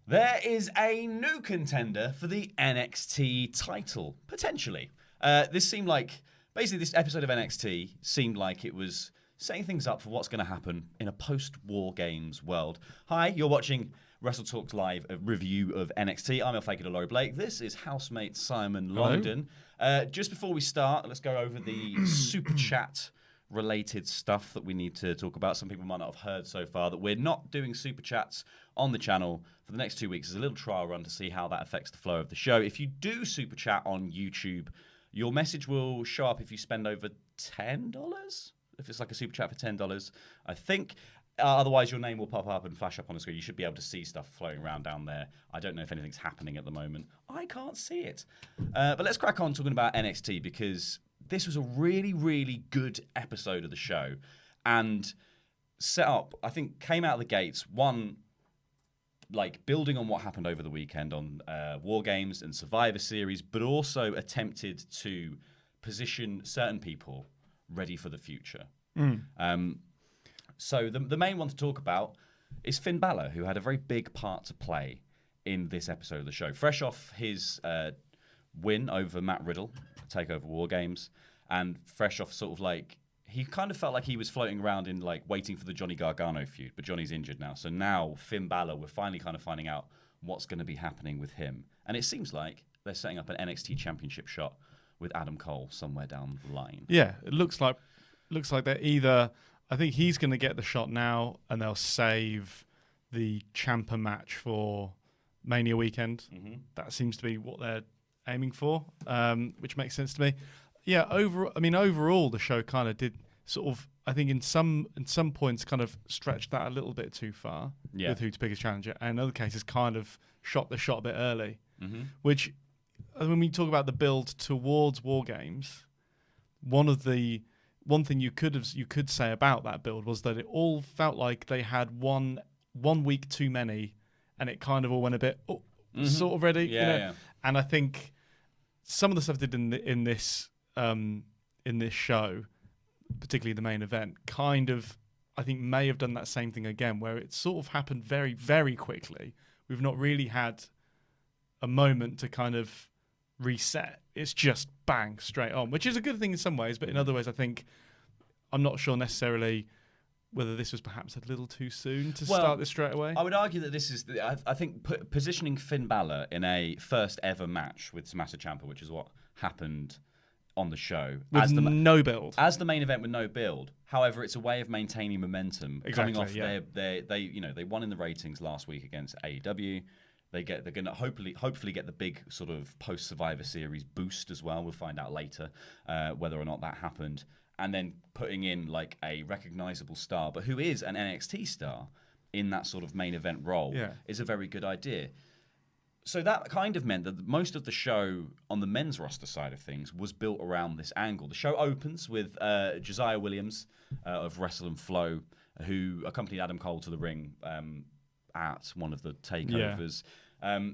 There is a new contender for the NXT title, potentially. This episode of NXT seemed like it was setting things up for what's going to happen in a post-Wargames world. Hi, you're watching WrestleTalk Live, a review of NXT. I'm Faker Laurie Blake. This is housemate Simon Longdon. Just before we start, let's go over the Super Chat related stuff that we need to talk about. Some people might not have heard so far that we're not doing Super Chats on the channel for the next 2 weeks. It's a little trial run to see how that affects the flow of the show. If you do Super Chat on YouTube, your message will show up if you spend over $10. If it's like a Super Chat for $10, I think. Otherwise, your name will pop up and flash up on the screen. You should be able to see stuff floating around down there. I don't know if anything's happening at the moment. I can't see it. But let's crack on talking about NXT, because this was a really, really good episode of the show. And set up, I think, came out of the gates, one, like building on what happened over the weekend on Wargames and Survivor Series, but also attempted to position certain people ready for the future. So the main one to talk about is Finn Balor, who had a very big part to play in this episode of the show. Fresh off his win over Matt Riddle, Takeover Wargames, and fresh off sort of like, he kind of felt like he was floating around in like waiting for the Johnny Gargano feud, but Johnny's injured now. So now Finn Balor, we're finally kind of finding out what's going to be happening with him. And it seems like they're setting up an NXT championship shot with Adam Cole somewhere down the line. Yeah, it looks like they're either, I think he's going to get the shot now and they'll save the Ciampa match for Mania weekend. That seems to be what they're aiming for, which makes sense to me. Yeah, overall, the show kind of did sort of, I think in some points, kind of stretched that a little bit too far with who to pick as challenger, and in other cases, kind of shot the shot a bit early. Which, when we talk about the build towards Wargames, one thing you could say about that build was that it all felt like they had one week too many, and it kind of all went a bit sort of ready. Yeah. And I think some of the stuff they did in this show, particularly the main event, kind of, I think, may have done that same thing again, where it sort of happened very, very quickly. We've not really had a moment to kind of reset. It's just bang, straight on, which is a good thing in some ways, but in other ways, I think, I'm not sure necessarily whether this was perhaps a little too soon to start this straight away. I would argue that this is, I think, positioning Finn Balor in a first ever match with Tommaso Ciampa, which is what happened on the show, with no build, as the main event with no build. However, it's a way of maintaining momentum. Exactly, coming off they won in the ratings last week against AEW. They're going to hopefully get the big sort of post Survivor Series boost as well. We'll find out later whether or not that happened. And then putting in like a recognizable star, but who is an NXT star in that sort of main event role, is a very good idea. So that kind of meant that most of the show on the men's roster side of things was built around this angle. The show opens with Josiah Williams of Wrestle and Flow, who accompanied Adam Cole to the ring at one of the takeovers.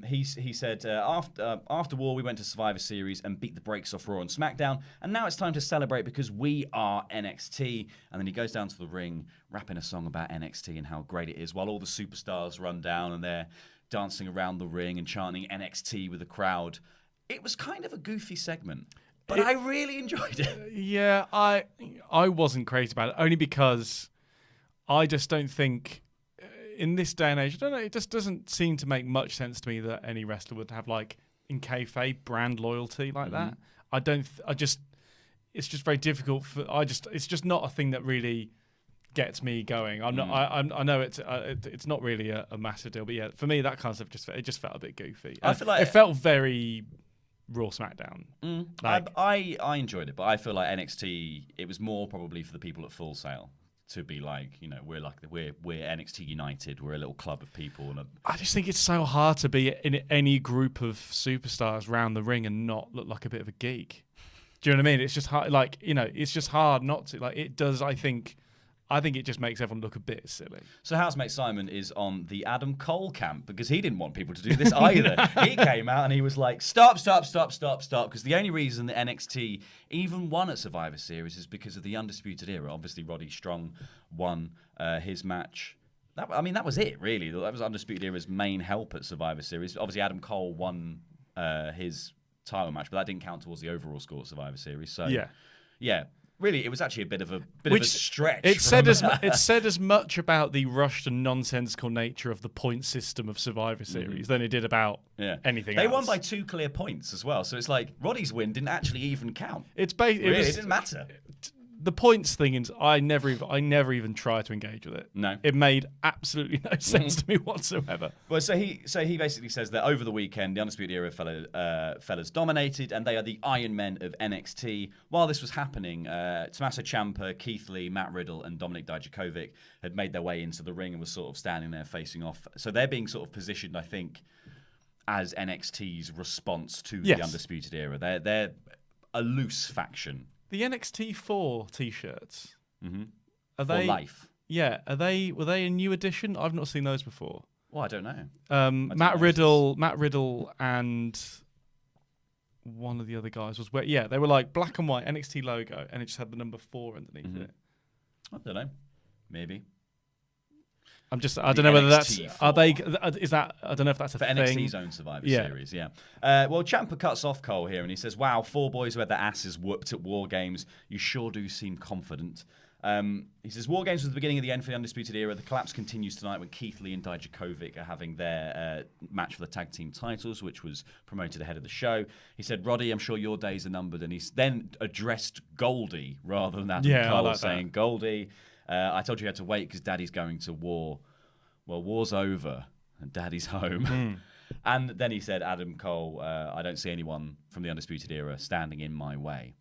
He said, after War, we went to Survivor Series and beat the brakes off Raw and SmackDown, and now it's time to celebrate because we are NXT. And then he goes down to the ring, rapping a song about NXT and how great it is, while all the superstars run down and they're dancing around the ring and chanting NXT with the crowd. It was kind of a goofy segment, but I really enjoyed it. Yeah, I wasn't crazy about it, only because I just don't think, in this day and age, I don't know, it just doesn't seem to make much sense to me that any wrestler would have, like, in kayfabe, brand loyalty like that. It's just very difficult it's just not a thing that really gets me going. I know it's not really a massive deal, but yeah, for me, that kind of stuff just felt a bit goofy. I feel like it felt very Raw SmackDown. I enjoyed it, but I feel like NXT, it was more probably for the people at Full Sail to be like, we're NXT United, we're a little club of people. And I just think it's so hard to be in any group of superstars round the ring and not look like a bit of a geek. Do you know what I mean? It's just hard, it's just hard not to. Like, it does, I think it just makes everyone look a bit silly. So housemate Simon is on the Adam Cole camp because he didn't want people to do this either. He came out and he was like, stop, because the only reason that NXT even won at Survivor Series is because of the Undisputed Era. Obviously, Roddy Strong won his match that was it, really. That was Undisputed Era's main help at Survivor Series. Obviously, Adam Cole won his title match, but that didn't count towards the overall score of Survivor Series. So, yeah. Really, it was actually a bit of a stretch. It said as much about the rushed and nonsensical nature of the point system of Survivor Series than it did about anything else. They won by 2 clear points as well. So it's like Roddy's win didn't actually even count. It didn't matter. The points thing is, I never even tried to engage with it. No, it made absolutely no sense to me whatsoever. Well, so he basically says that over the weekend, the Undisputed Era fellas dominated, and they are the Iron Men of NXT. While this was happening, Tommaso Ciampa, Keith Lee, Matt Riddle, and Dominik Dijakovic had made their way into the ring and was sort of standing there facing off. So they're being sort of positioned, I think, as NXT's response to the Undisputed Era. They're a loose faction. The NXT 4 T-shirts. Are they for life? Yeah. Were they a new edition? I've not seen those before. Well, I don't know. Matt Riddle, and one of the other guys was they were like black and white NXT logo, and it just had the number 4 underneath it. I don't know. Maybe. I don't know whether that's I don't know if that's a for thing. NXT's own Survivor Series. Well, Ciampa cuts off Cole here and he says, "Wow, 4 boys who had their asses whooped at Wargames. You sure do seem confident." He says, "Wargames was the beginning of the end for the Undisputed Era. The collapse continues tonight when Keith Lee and Dijakovic are having their match for the tag team titles, which was promoted ahead of the show." He said, "Roddy, I'm sure your days are numbered." And he's then addressed Goldie rather than Adam Cole, like saying, "Goldie, I told you had to wait because Daddy's going to war. Well, war's over and Daddy's home." And then he said, "Adam Cole, I don't see anyone from the Undisputed Era standing in my way."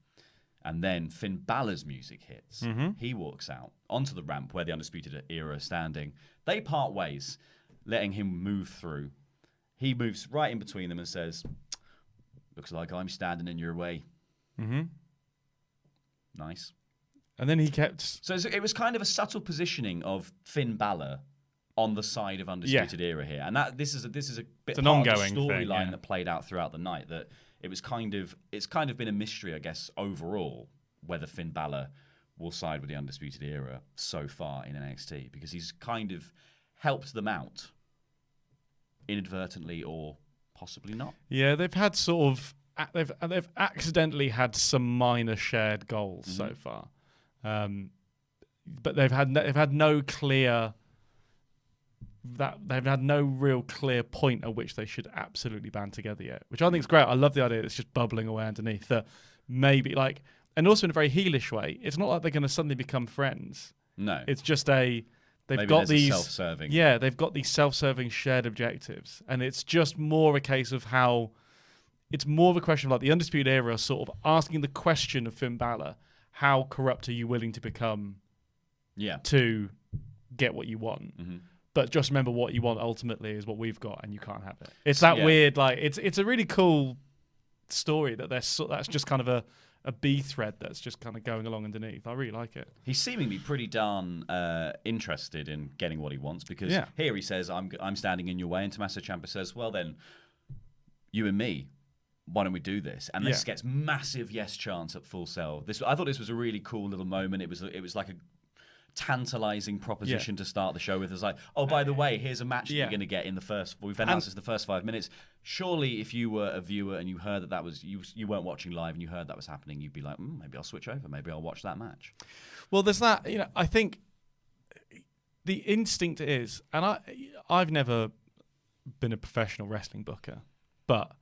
And then Finn Balor's music hits. He walks out onto the ramp where the Undisputed Era are standing. They part ways, letting him move through. He moves right in between them and says, "Looks like I'm standing in your way." Nice. And then he kept... So it was kind of a subtle positioning of Finn Balor on the side of Undisputed Era here. And this is a bit an part ongoing of the storyline thing, that played out throughout the night, that it's kind of been a mystery, I guess, overall, whether Finn Balor will side with the Undisputed Era so far in NXT, because he's kind of helped them out inadvertently or possibly not. Yeah, they've had sort of... They've accidentally had some minor shared goals so far. But they've had no real clear point at which they should absolutely band together yet, which I think is great. I love the idea that it's just bubbling away underneath. That maybe and also in a very heelish way. It's not like they're going to suddenly become friends. No, it's just they've maybe got these self-serving. Yeah, they've got these self-serving shared objectives, and it's just more a case of how. It's more of a question of like the Undisputed Era sort of asking the question of Finn Balor: how corrupt are you willing to become? To get what you want. But just remember, what you want ultimately is what we've got, and you can't have it. It's that weird, it's a really cool story that that's just kind of a B thread that's just kind of going along underneath. I really like it. He's seemingly pretty darn interested in getting what he wants, because here he says, "I'm standing in your way," and Tommaso Ciampa says, "Well then, you and me, why don't we do this?" And this gets massive yes chants at Full Sail. I thought this was a really cool little moment. It was like a tantalizing proposition to start the show with. It's like, "Oh, by the way, here's a match that you're going to get in the first. We've announced this in the first 5 minutes." Surely, if you were a viewer and you heard that was you weren't watching live and you heard that was happening, you'd be like, "Maybe I'll switch over. Maybe I'll watch that match." Well, there's that. I think the instinct is, and I've never been a professional wrestling booker, but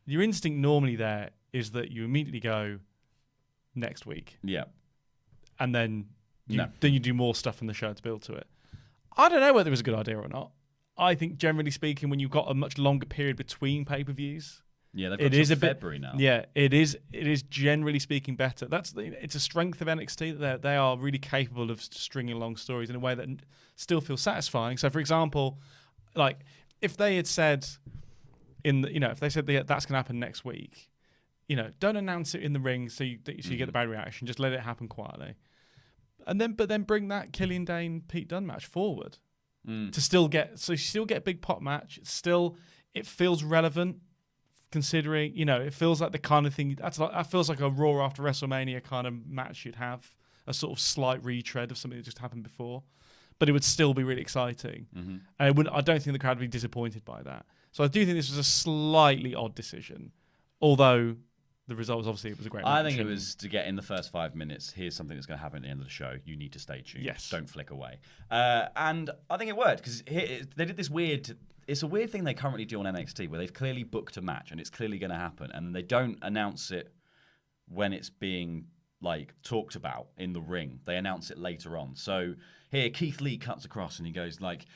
your instinct normally there is that you immediately go next week, and then. Then you do more stuff in the show to build to it. I don't know whether it was a good idea or not. I think, generally speaking, when you've got a much longer period between pay-per-views, they've got till February now. Yeah, it is generally speaking better. It's a strength of NXT that they are really capable of stringing along stories in a way that still feels satisfying. So, for example, like if they had said if they said that's going to happen next week, don't announce it in the ring so you get the bad reaction. Just let it happen quietly. But then bring that Killian Dane Pete Dunne match forward to still get a big pop match. It feels relevant, considering it feels like the kind of thing that feels like a Raw after WrestleMania kind of match you'd have, a sort of slight retread of something that just happened before. but it would still be really exciting. Mm-hmm. And I don't think the crowd would be disappointed by that. So I do think this was a slightly odd decision, although the result was obviously it was a great match. I think it was to get in the first 5 minutes. Here's something that's going to happen at the end of the show. You need to stay tuned. Yes. Don't flick away. And I think it worked because they did this weird. It's a weird thing they currently do on NXT where they've clearly booked a match and it's clearly going to happen, and they don't announce it when it's being like talked about in the ring. They announce it later on. So here, Keith Lee cuts across and he goes like,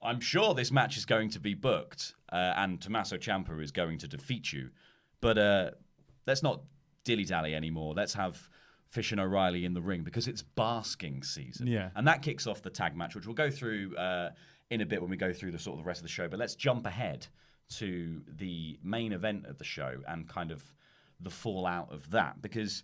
"I'm sure this match is going to be booked, and Tommaso Ciampa is going to defeat you, but let's not dilly-dally anymore. Let's have Fish and O'Reilly in the ring because it's basking season." Yeah. And that kicks off the tag match, which we'll go through in a bit when we go through the sort of the rest of the show. But let's jump ahead to the main event of the show and kind of the fallout of that, because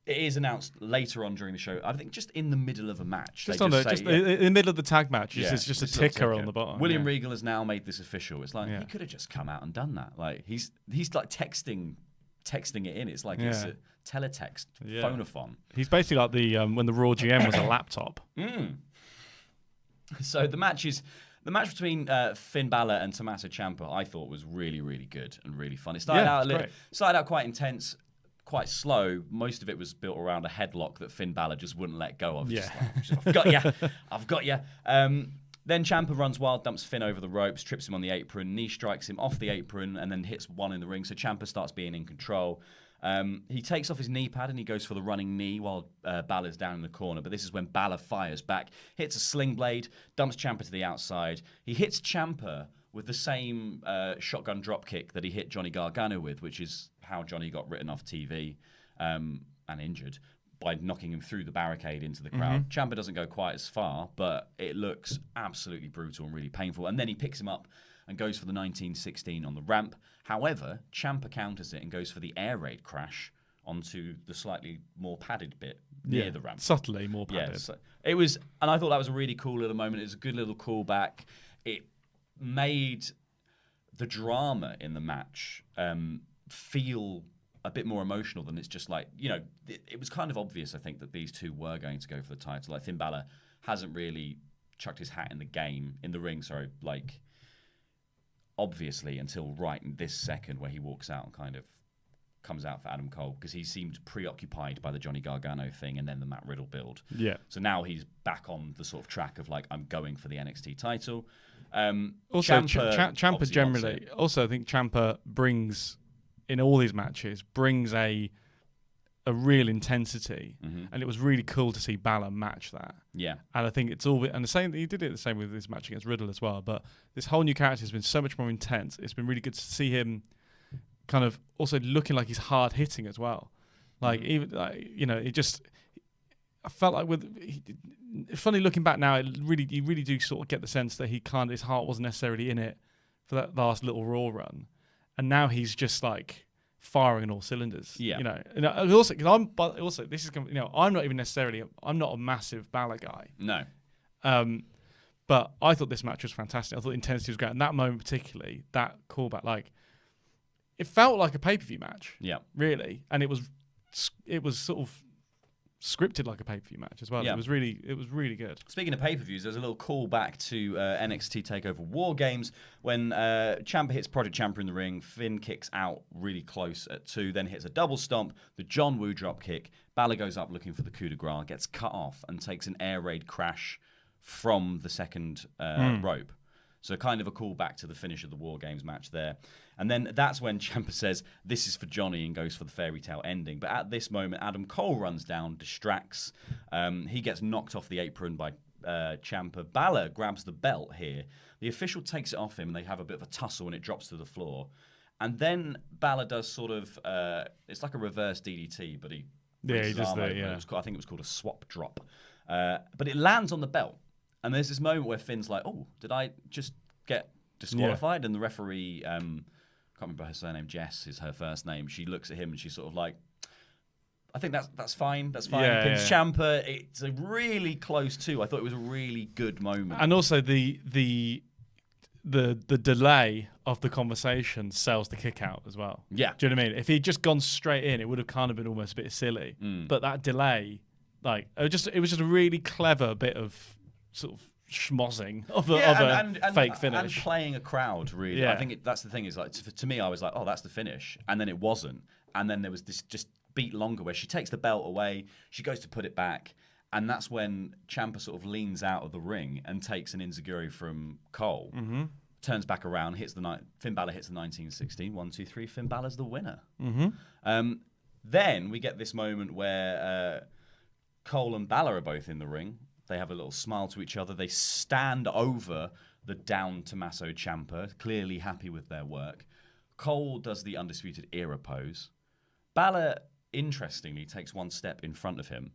it is announced later on during the show. I think just in the middle of a match. Just in the middle of the tag match, it's just a ticker on the bottom. William Regal has now made this official. It's like he could have just come out and done that. Like he's like texting it in. It's like it's a teletext, phonophone. He's basically like the when the Raw GM was a laptop. So the match between Finn Balor and Tommaso Ciampa, I thought was really, really good and really fun. It started out quite intense, quite slow. Most of it was built around a headlock that Finn Balor just wouldn't let go of. I've got you. Then Ciampa runs wild, dumps Finn over the ropes, trips him on the apron, knee strikes him off the apron, and then hits one in the ring. So Ciampa starts being in control. He takes off his knee pad and he goes for the running knee while Balor's down in the corner. But this is when Balor fires back, hits a sling blade, dumps Ciampa to the outside. He hits Ciampa with the same shotgun drop kick that he hit Johnny Gargano with, which is how Johnny got written off TV and injured, by knocking him through the barricade into the crowd. Ciampa doesn't go quite as far, but it looks absolutely brutal and really painful. And then he picks him up and goes for the 1916 on the ramp. However, Ciampa counters it and goes for the air raid crash onto the slightly more padded bit near the ramp. Subtly more padded. Yeah, so it was, and I thought that was a really cool little moment. It was a good little callback. It made the drama in the match feel a bit more emotional than it's just like, it was kind of obvious, I think, that these two were going to go for the title. Like Finn Balor hasn't really chucked his hat in the ring, like obviously until right in this second where he walks out and kind of comes out for Adam Cole, because he seemed preoccupied by the Johnny Gargano thing and then the Matt Riddle build. Yeah. So now he's back on the sort of track of like, I'm going for the NXT title. Also, Ciampa generally. Also, I think Ciampa brings, in all his matches, brings a real intensity, and it was really cool to see Balor match that. Yeah, and I think it's all, and the same. He did it the same with his match against Riddle as well. But this whole new character has been so much more intense. It's been really good to see him kind of also looking like he's hard hitting as well. Like even it just. I felt like funny looking back now, you really do sort of get the sense that his heart wasn't necessarily in it for that last little Raw run, and now he's just like firing on all cylinders. Yeah, and also because this is I'm not even necessarily I'm not a massive Balor guy. No, but I thought this match was fantastic. I thought the intensity was great, and that moment particularly, that callback, like it felt like a pay-per-view match. Yeah, really, and it was sort of scripted like a pay-per-view match as well. Yeah. It was really good. Speaking of pay-per-views, there's a little call back to NXT Takeover Wargames when Ciampa hits Project Ciampa in the ring. Finn kicks out really close at 2, then hits a double stomp, the John Woo drop kick. Balor goes up looking for the coup de grace, gets cut off and takes an air raid crash from the second rope. So kind of a call back to the finish of the Wargames match there. And then that's when Ciampa says, "This is for Johnny," and goes for the fairy tale ending. But at this moment, Adam Cole runs down, distracts. He gets knocked off the apron by Ciampa. Balor grabs the belt here. The official takes it off him, and they have a bit of a tussle, and it drops to the floor. And then Balor does sort of, it's like a reverse DDT, but he does that, yeah. I think it was called a swap drop. But it lands on the belt. And there's this moment where Finn's like, "Oh, did I just get disqualified?" Yeah. And the referee, can't remember her surname, Jess is her first name. She looks at him and she's sort of like, "I think that's fine. That's fine." Yeah, Pins Ciampa. It's a really close too. I thought it was a really good moment. And also the delay of the conversation sells the kick out as well. Yeah. Do you know what I mean? If he'd just gone straight in, it would have kind of been almost a bit silly. But that delay, like, it was just a really clever bit of sort of schmozzing of a fake finish. And playing a crowd, really. Yeah. I think that's the thing is, like, to me, I was like, oh, that's the finish. And then it wasn't. And then there was this just beat longer where she takes the belt away, she goes to put it back, and that's when Ciampa sort of leans out of the ring and takes an enziguri from Cole, turns back around, Finn Balor hits the 1916, 1, 2, 3, Finn Balor's the winner. Then we get this moment where Cole and Balor are both in the ring. They have a little smile to each other. They stand over the down Tommaso Ciampa, clearly happy with their work. Cole does the Undisputed Era pose. Balor, interestingly, takes one step in front of him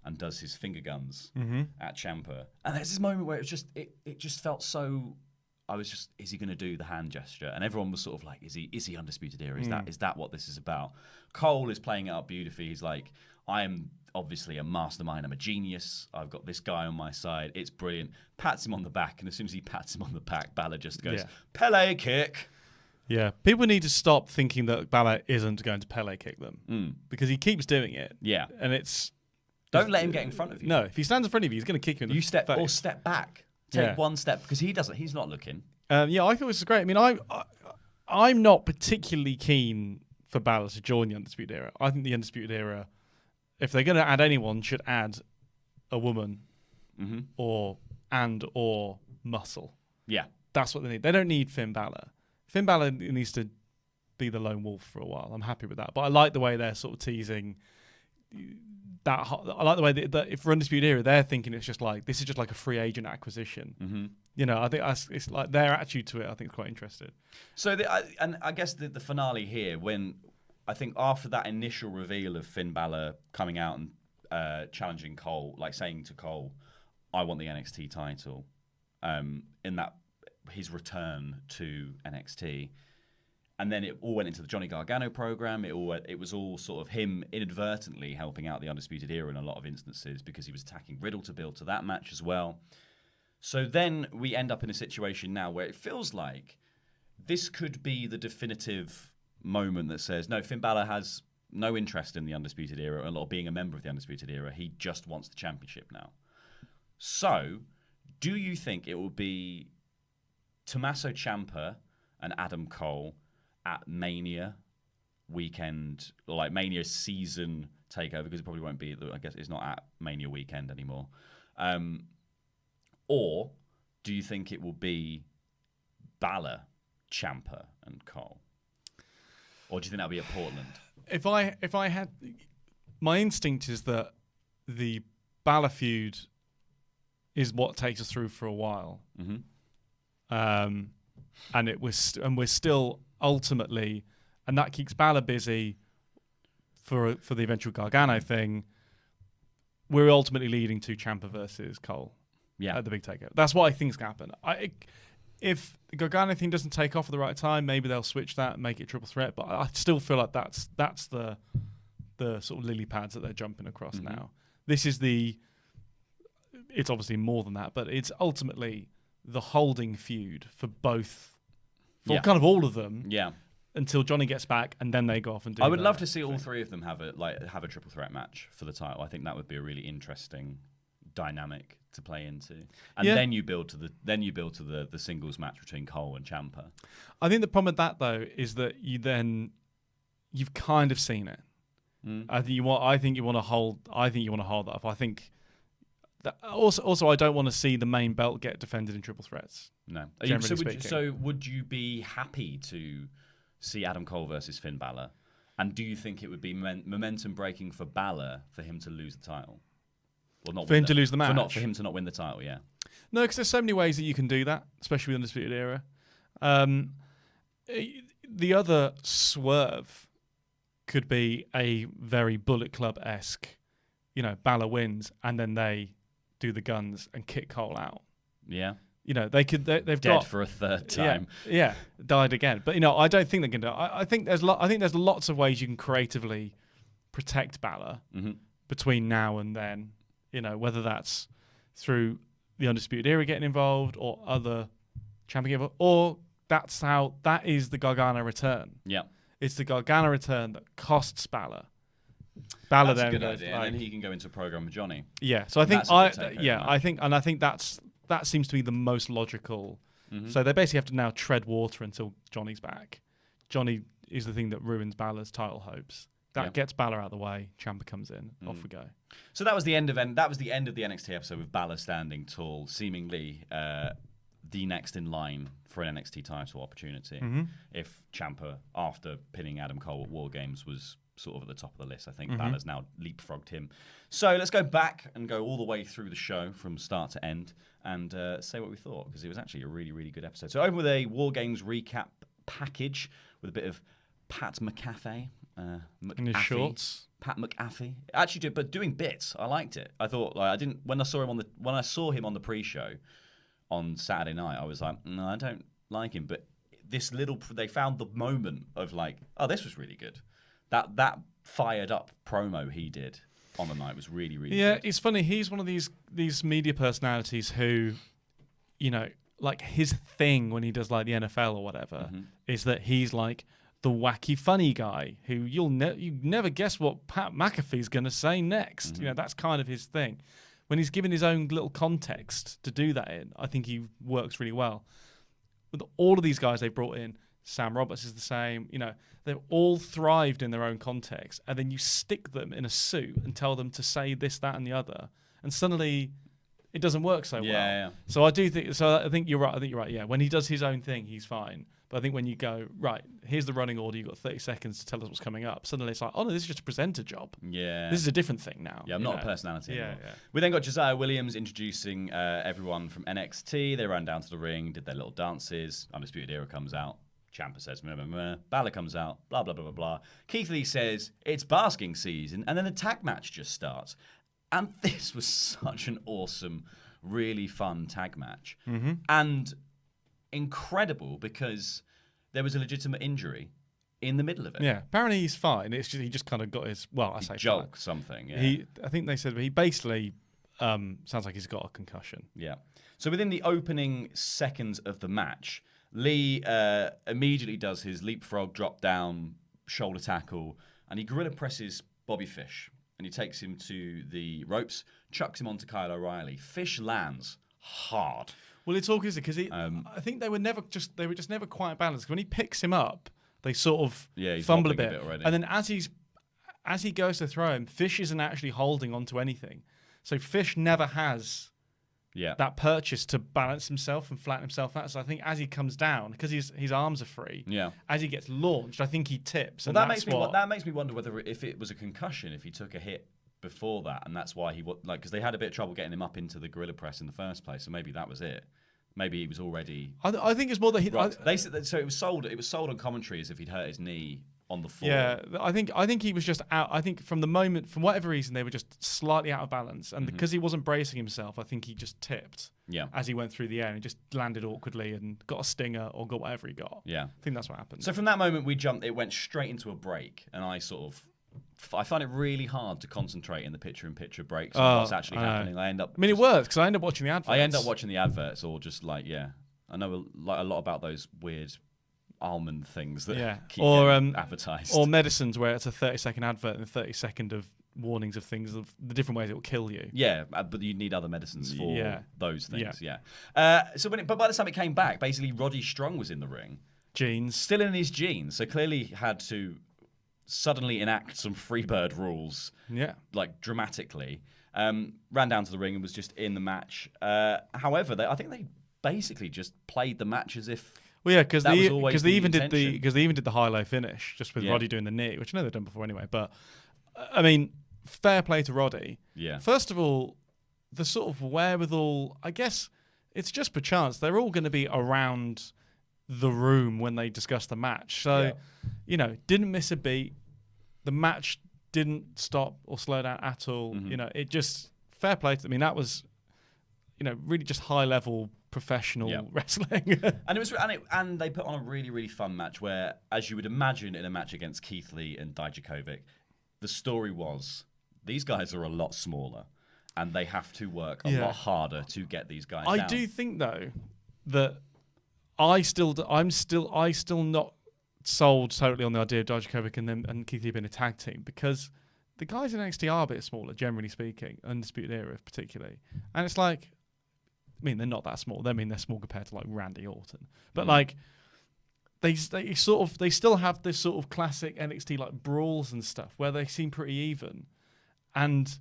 and does his finger guns at Ciampa. And there's this moment where it just felt so... I was just, is he going to do the hand gesture? And everyone was sort of like, is he Undisputed Era? Is that what this is about? Cole is playing it up beautifully. He's like, I am obviously a mastermind. I'm a genius. I've got this guy on my side. It's brilliant. Pats him on the back. And as soon as he pats him on the back, Balor just goes, Pele kick. Yeah. People need to stop thinking that Balor isn't going to Pele kick them. Because he keeps doing it. Yeah. And it's... Don't let him get in front of you. No, if he stands in front of you, he's going to kick you in the face. Or step back. Take one step, because he doesn't. He's not looking. I thought this was great. I mean, I'm not particularly keen for Balor to join the Undisputed Era. I think the Undisputed Era, if they're going to add anyone, should add a woman or muscle. Yeah. That's what they need. They don't need Finn Balor. Finn Balor needs to be the lone wolf for a while. I'm happy with that. But I like the way they're sort of teasing that. I like the way that if for Undisputed Era, they're thinking it's just like, this is just like a free agent acquisition. You know, I think it's like their attitude to it, I think, is quite interesting. So, I guess the finale here, when I think after that initial reveal of Finn Balor coming out and challenging Cole, like saying to Cole, I want the NXT title, in that his return to NXT. And then it all went into the Johnny Gargano program. It was all sort of him inadvertently helping out the Undisputed Era in a lot of instances because he was attacking Riddle to build to that match as well. So then we end up in a situation now where it feels like this could be the definitive moment that says, no, Finn Balor has no interest in the Undisputed Era or being a member of the Undisputed Era. He just wants the championship now. So do you think it will be Tommaso Ciampa and Adam Cole at Mania weekend, or like Mania season takeover, because it probably won't be, I guess it's not at Mania weekend anymore. Or do you think it will be Balor, Ciampa, and Cole? Or do you think that'll be at Portland? If I had, my instinct is that the Balor feud is what takes us through for a while, and we're still ultimately, and that keeps Balor busy for the eventual Gargano thing. We're ultimately leading to Ciampa versus Cole. At the big takeover. That's what I think is going to happen. If the Gargano thing doesn't take off at the right time, maybe they'll switch that and make it triple threat. But I still feel like that's the sort of lily pads that they're jumping across now. This is it's obviously more than that, but it's ultimately the holding feud for both, kind of all of them. Yeah. Until Johnny gets back, and then they go off and do. I would love to see all three of them have a triple threat match for the title. I think that would be a really interesting dynamic to play into, and then you build to the singles match between Cole and Ciampa. I think the problem with that though is that you've kind of seen it. I think you want to hold that up. I think that also I don't want to see the main belt get defended in triple threats. No. So would you be happy to see Adam Cole versus Finn Balor? And do you think it would be momentum breaking for Balor for him to lose the title? For him to lose the match? For him to not win the title, yeah. No, because there's so many ways that you can do that, especially with Undisputed Era. The other swerve could be a very Bullet Club-esque, Balor wins, and then they do the guns and kick Cole out. Yeah. They've dead got for a third time. Yeah, died again. But I don't think they're going to. I think there's lots of ways you can creatively protect Balor between now and then. Whether that's through the Undisputed Era getting involved or other champion, or that is the Gargano return. Yeah, it's the Gargano return that costs Balor Balor That's a then good goes, idea. And then he can go into a program with Johnny. Yeah, so I think That's a good takeover I think that seems to be the most logical. So they basically have to now tread water until Johnny's back. Johnny is the thing that ruins Balor's title hopes. That gets Balor out of the way. Ciampa comes in. Off we go. So that was the end of the NXT episode with Balor standing tall, seemingly the next in line for an NXT title opportunity. If Ciampa, after pinning Adam Cole at Wargames, was sort of at the top of the list, I think Balor's now leapfrogged him. So let's go back and go all the way through the show from start to end and say what we thought, because it was actually a really, really good episode. So over with a Wargames recap package with a bit of Pat McAfee. In his shorts. Pat McAfee. Actually, but doing bits. I liked it. I thought when I saw him on the pre-show on Saturday night, I was like, no, I don't like him. But they found the moment of like, oh, this was really good. That fired up promo he did on the night was really, really good. Yeah, it's funny. He's one of these media personalities who, like his thing when he does like the NFL or whatever is that he's like the wacky funny guy who you never guess what Pat McAfee's going to say next. That's kind of his thing. When he's given his own little context to do that in, I think he works really well. With all of these guys they brought in, Sam Roberts is the same. They've all thrived in their own context, and then you stick them in a suit and tell them to say this, that, and the other, and suddenly it doesn't work so well. Yeah. So I do think. So I think you're right. Yeah, when he does his own thing, he's fine. But I think when you go, right, here's the running order, you've got 30 seconds to tell us what's coming up. Suddenly it's like, oh no, this is just a presenter job. Yeah. This is a different thing now. Yeah, I'm not a personality anymore. Yeah. We then got Josiah Williams introducing everyone from NXT. They ran down to the ring, did their little dances. Undisputed Era comes out. Ciampa says, meh, meh, meh. Balor comes out, blah, blah, blah, blah, blah. Keith Lee says, it's basking season. And then the tag match just starts. And this was such an awesome, really fun tag match. And incredible because there was a legitimate injury in the middle of it. Yeah, apparently he's fine. It's just he just kind of got his jolt something. Yeah. I think they said he basically sounds like he's got a concussion. Yeah. So within the opening seconds of the match, Lee immediately does his leapfrog, drop down, shoulder tackle, and he gorilla presses Bobby Fish, and he takes him to the ropes, chucks him onto Kyle O'Reilly. Fish lands hard. Well, it's all because I think they were just never quite balanced. When he picks him up, they sort of fumble a bit already. And then as he goes to throw him, Fish isn't actually holding onto anything. So Fish never has that purchase to balance himself and flatten himself out. So I think as he comes down, because his arms are free, as he gets launched, I think he tips. Well, that makes me wonder whether if it was a concussion, if he took a hit before that, and that's why because they had a bit of trouble getting him up into the gorilla press in the first place. So maybe that was it. Maybe he was already. I think it's more that he. They said so. It was sold on commentary as if he'd hurt his knee on the floor. Yeah, I think he was just out. I think from whatever reason, they were just slightly out of balance, and because he wasn't bracing himself, I think he just tipped. Yeah. As he went through the air, and he just landed awkwardly and got a stinger or got whatever he got. Yeah. I think that's what happened. So from that moment, it went straight into a break, and I find it really hard to concentrate in the picture-in-picture breaks on what's actually happening. It works because I end up watching the adverts. I end up watching the adverts, or just I know a lot about those weird almond things that keep getting advertised, or medicines where it's a 30-second advert and 30-second of warnings of things of the different ways it will kill you. Yeah, but you need other medicines for those things. Yeah. But by the time it came back, basically Roddy Strong was in the ring, jeans, still in his jeans, so clearly had to suddenly enact some Freebird rules, dramatically. Ran down to the ring and was just in the match. However, I think they basically just played the match as if. Well, yeah, because they even did the high-low finish just with Roddy doing the knee, which I know they've done before anyway. But I mean, fair play to Roddy. Yeah. First of all, the sort of wherewithal. I guess it's just per chance they're all going to be around the room when they discuss the match. So, didn't miss a beat. The match didn't stop or slow down at all. It just fair play to them. I mean, that was, really just high level professional wrestling. and they put on a really, really fun match where, as you would imagine in a match against Keith Lee and Dijakovic, the story was these guys are a lot smaller and they have to work a lot harder to get these guys down. I do think though that I'm still not sold totally on the idea of Dijakovic and Keith Lee being a tag team, because the guys in NXT are a bit smaller, generally speaking, Undisputed Era particularly. And it's like, I mean, they're not that small. I mean, they're small compared to like Randy Orton. But like, they still have this sort of classic NXT like brawls and stuff where they seem pretty even. And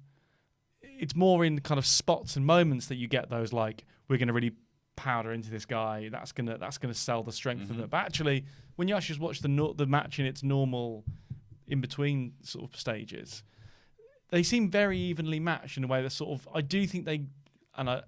it's more in kind of spots and moments that you get those like, we're going to really powder into this guy. That's gonna sell the strength of it. But actually, when you actually just watch the match in its normal in between sort of stages, they seem very evenly matched in a way that sort of, I do think they, and I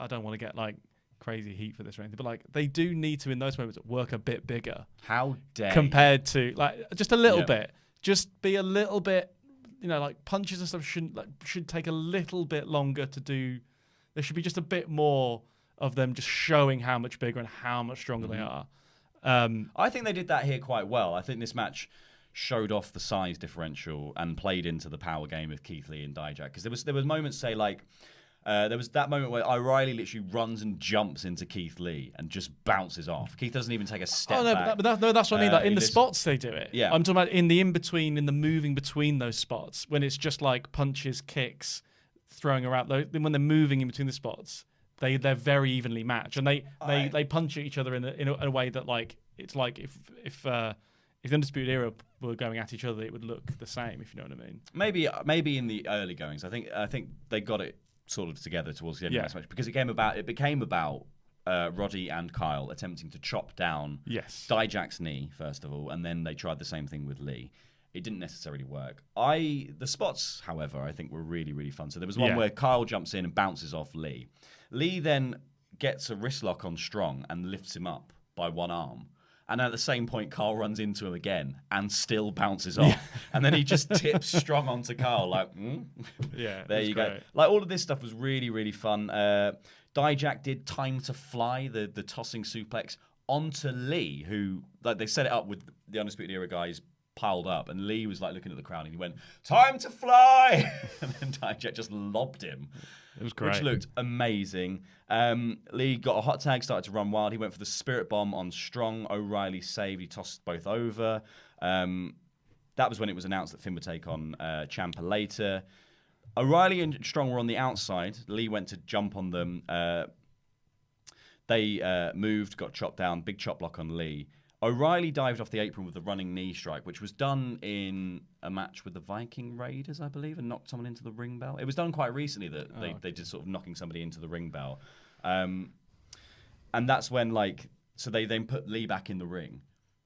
don't want to get like crazy heat for this or anything, but like they do need to in those moments work a bit bigger. How dare compared to like just a little bit, just be a little bit, you know, like punches and stuff should take a little bit longer to do. There should be just a bit more of them just showing how much bigger and how much stronger they are. I think they did that here quite well. I think this match showed off the size differential and played into the power game of Keith Lee and Dijak, because there was moments, say like there was that moment where O'Reilly literally runs and jumps into Keith Lee and just bounces off. Keith doesn't even take a step back. That's what I mean. Like in the spots they do it. Yeah. I'm talking about in the in-between, in the moving between those spots, when it's just like punches, kicks, throwing around. When they're moving in between the spots, they're very evenly matched, and they punch at each other in a way that like it's like if the Undisputed Era were going at each other, it would look the same, if you know what I mean. Maybe in the early goings, I think they got it sort of together towards the end of this match, because it became about Roddy and Kyle attempting to chop down Dijak's knee first of all, and then they tried the same thing with Lee. It didn't necessarily work. The spots, however, I think were really, really fun. So there was one where Kyle jumps in and bounces off Lee. Lee then gets a wrist lock on Strong and lifts him up by one arm. And at the same point, Kyle runs into him again and still bounces off. And then he just tips Strong onto Kyle like, there you go. Like, all of this stuff was really, really fun. Dijak did time to fly, the tossing suplex onto Lee, who, like, they set it up with the Undisputed Era guys piled up, and Lee was like looking at the crowd and he went, "Time to fly!" And then Dijak just lobbed him. It was great. Which looked amazing. Lee got a hot tag, started to run wild. He went for the Spirit Bomb on Strong. O'Reilly saved. He tossed both over. That was when it was announced that Finn would take on Ciampa later. O'Reilly and Strong were on the outside. Lee went to jump on them. They moved, got chopped down. Big chop block on Lee. O'Reilly dived off the apron with a running knee strike, which was done in a match with the Viking Raiders, I believe, and knocked someone into the ring bell. It was done quite recently that they did sort of knocking somebody into the ring bell. And that's when, like, so they then put Lee back in the ring.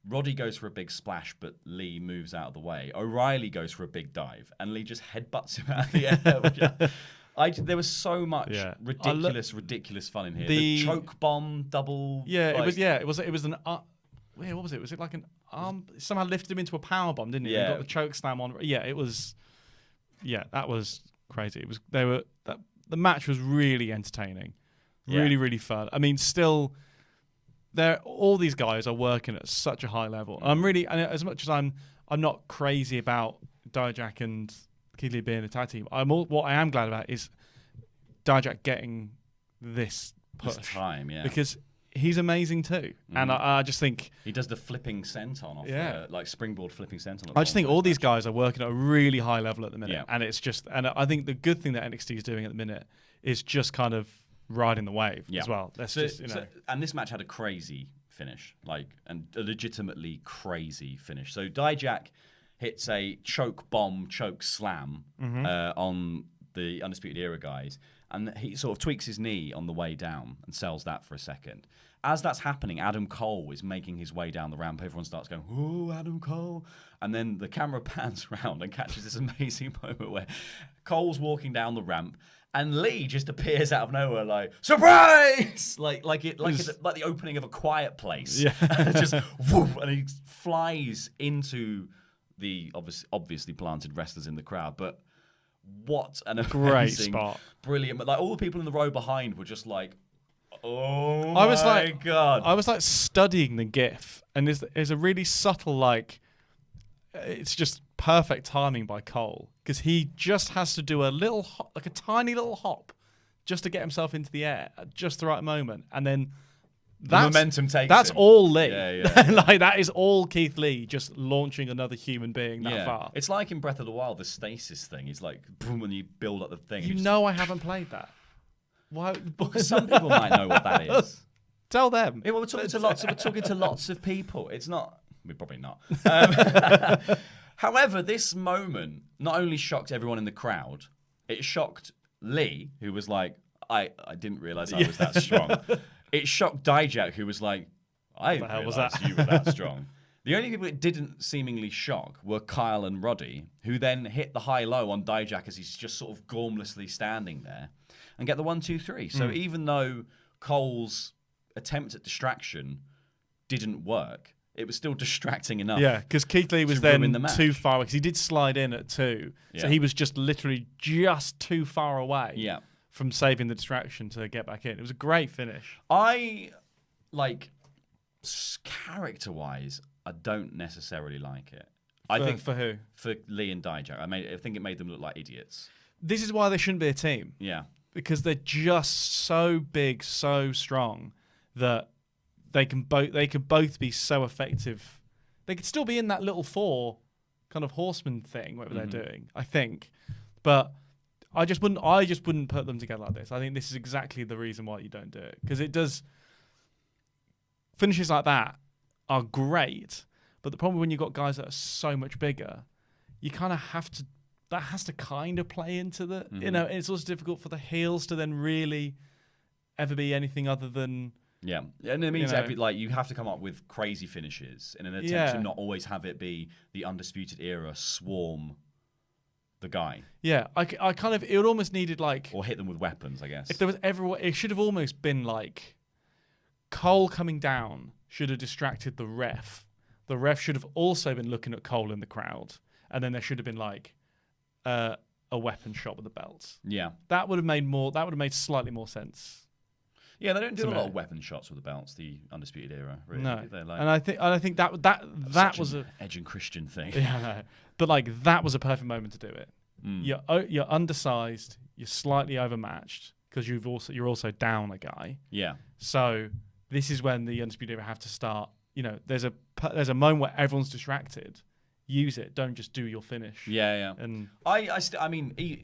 Roddy goes for a big splash, but Lee moves out of the way. O'Reilly goes for a big dive, andLee just headbutts him out of the air. There was so much ridiculous fun in here. The choke bomb double. Yeah, like, it was an. What was it? Was it like an arm? Somehow lifted him into a power bomb, didn't it? Yeah. And got the choke slam on. Yeah, it was. Yeah, that was crazy. It was. The match was really entertaining, really, really fun. I mean, still, all these guys are working at such a high level. I'm really, and as much as I'm not crazy about Dijak and Keith Lee being a tag team. What I am glad about is Dijak getting this push time, because he's amazing too, and I just think he does the flipping senton off, like springboard flipping senton. I just think all these guys are working at a really high level at the minute, and it's just, and I think the good thing that NXT is doing at the minute is just kind of riding the wave as well. And this match had a crazy finish, and a legitimately crazy finish. So Dijak hits a choke bomb, choke slam on the Undisputed Era guys. And he sort of tweaks his knee on the way down and sells that for a second. As that's happening, Adam Cole is making his way down the ramp. Everyone starts going, "Oh, Adam Cole." And then the camera pans around and catches this amazing moment where Cole's walking down the ramp and Lee just appears out of nowhere like, "Surprise!" like the opening of A Quiet Place. Yeah. Just woof, and he flies into the obviously planted wrestlers in the crowd. But what an amazing, great spot. Brilliant. Like, all the people in the row behind were just like, oh my God. I was like studying the GIF, and there's a really subtle, it's just perfect timing by Cole, because he just has to do a little hop, like a tiny little hop, just to get himself into the air at just the right moment. And then momentum takes That's him. all Lee. Yeah. Like that is all Keith Lee just launching another human being that far. It's like in Breath of the Wild, the stasis thing. He's like, boom, when you build up the thing. You know I haven't played that. Why? Because some people might know what that is. Tell them. Yeah, well, we're talking to lots of people. It's not. We're probably not. However, this moment not only shocked everyone in the crowd, it shocked Lee, who was like, I didn't realize I was that strong. It shocked Dijak, who was like, I didn't realize you were that strong. The only people it didn't seemingly shock were Kyle and Roddy, who then hit the high-low on Dijak as he's just sort of gormlessly standing there and get the 1-2-3. So even though Cole's attempt at distraction didn't work, it was still distracting enough. Yeah, because Keith Lee was then too far away, because he did slide in at 2. So he was just literally just too far away from saving the distraction to get back in. It was a great finish. Character-wise, I don't necessarily like it. For who? For Lee and Dijak. I think it made them look like idiots. This is why they shouldn't be a team. Yeah. Because they're just so big, so strong that they can both be so effective. They could still be in that little 4 kind of horseman thing, whatever they're doing, I think. But I just wouldn't put them together like this. I think this is exactly the reason why you don't do it. Because it does. Finishes like that are great, but the problem when you've got guys that are so much bigger, you kind of have to. That has to kind of play into the. It's also difficult for the heels to then really ever be anything other than. Yeah, and it means you have to come up with crazy finishes in an attempt to not always have it be the Undisputed Era swarm the guy. Yeah, I kind of, it would almost needed like... Or hit them with weapons, I guess. If there was ever... It should have almost been like Cole coming down should have distracted the ref. The ref should have also been looking at Cole in the crowd. And then there should have been like a weapon shot with the belts. Yeah. That would have made slightly more sense. Yeah, they don't do a lot of weapon shots with the belts, the Undisputed Era, really. No. Like, and I think that was a Edge and Christian thing. Yeah, no. But like that was a perfect moment to do it. You're undersized, you're slightly overmatched because you're also down a guy. Yeah. So this is when the Undisputed Era have to start. There's a moment where everyone's distracted. Use it. Don't just do your finish. Yeah. And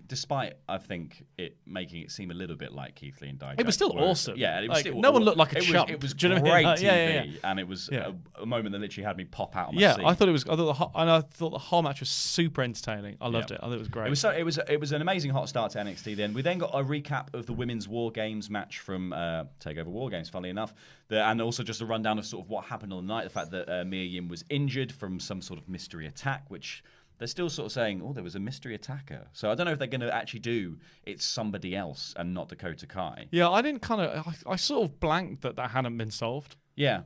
despite I think it making it seem a little bit like Keith Lee and Dijak, it was still awesome. Yeah, it was like, no one looked like a chump. It was great TV, and it was a moment that literally had me pop out of my seat. I thought the whole match was super entertaining. I loved it. I thought it was great. It was an amazing hot start to NXT. Then we got a recap of the women's Wargames match from Takeover Wargames, funnily enough, and also just a rundown of sort of what happened on the night. The fact that Mia Yim was injured from some sort of mystery attack, which they're still sort of saying, there was a mystery attacker. So I don't know if they're going to actually do it's somebody else and not Dakota Kai. Yeah, I sort of blanked that hadn't been solved. Yeah.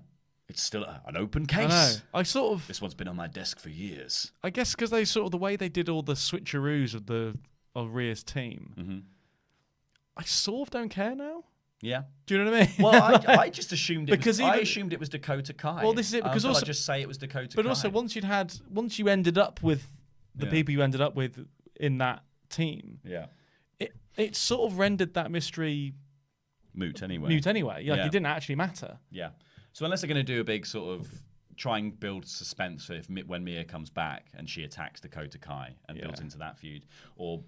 It's still an open case. I know. This one's been on my desk for years. I guess because they sort of the way they did all the switcheroos of Rhea's team, I sort of don't care now. Yeah. Do you know what I mean? Well, I just assumed I assumed it was Dakota Kai. Well, this is it because also I just say it was Dakota Kai. But also once you ended up with the people you ended up with in that team, it sort of rendered that mystery moot anyway. Like it didn't actually matter. Yeah. So unless they're going to do a big sort of try and build suspense for when Mia comes back and she attacks Dakota Kai and builds into that feud, or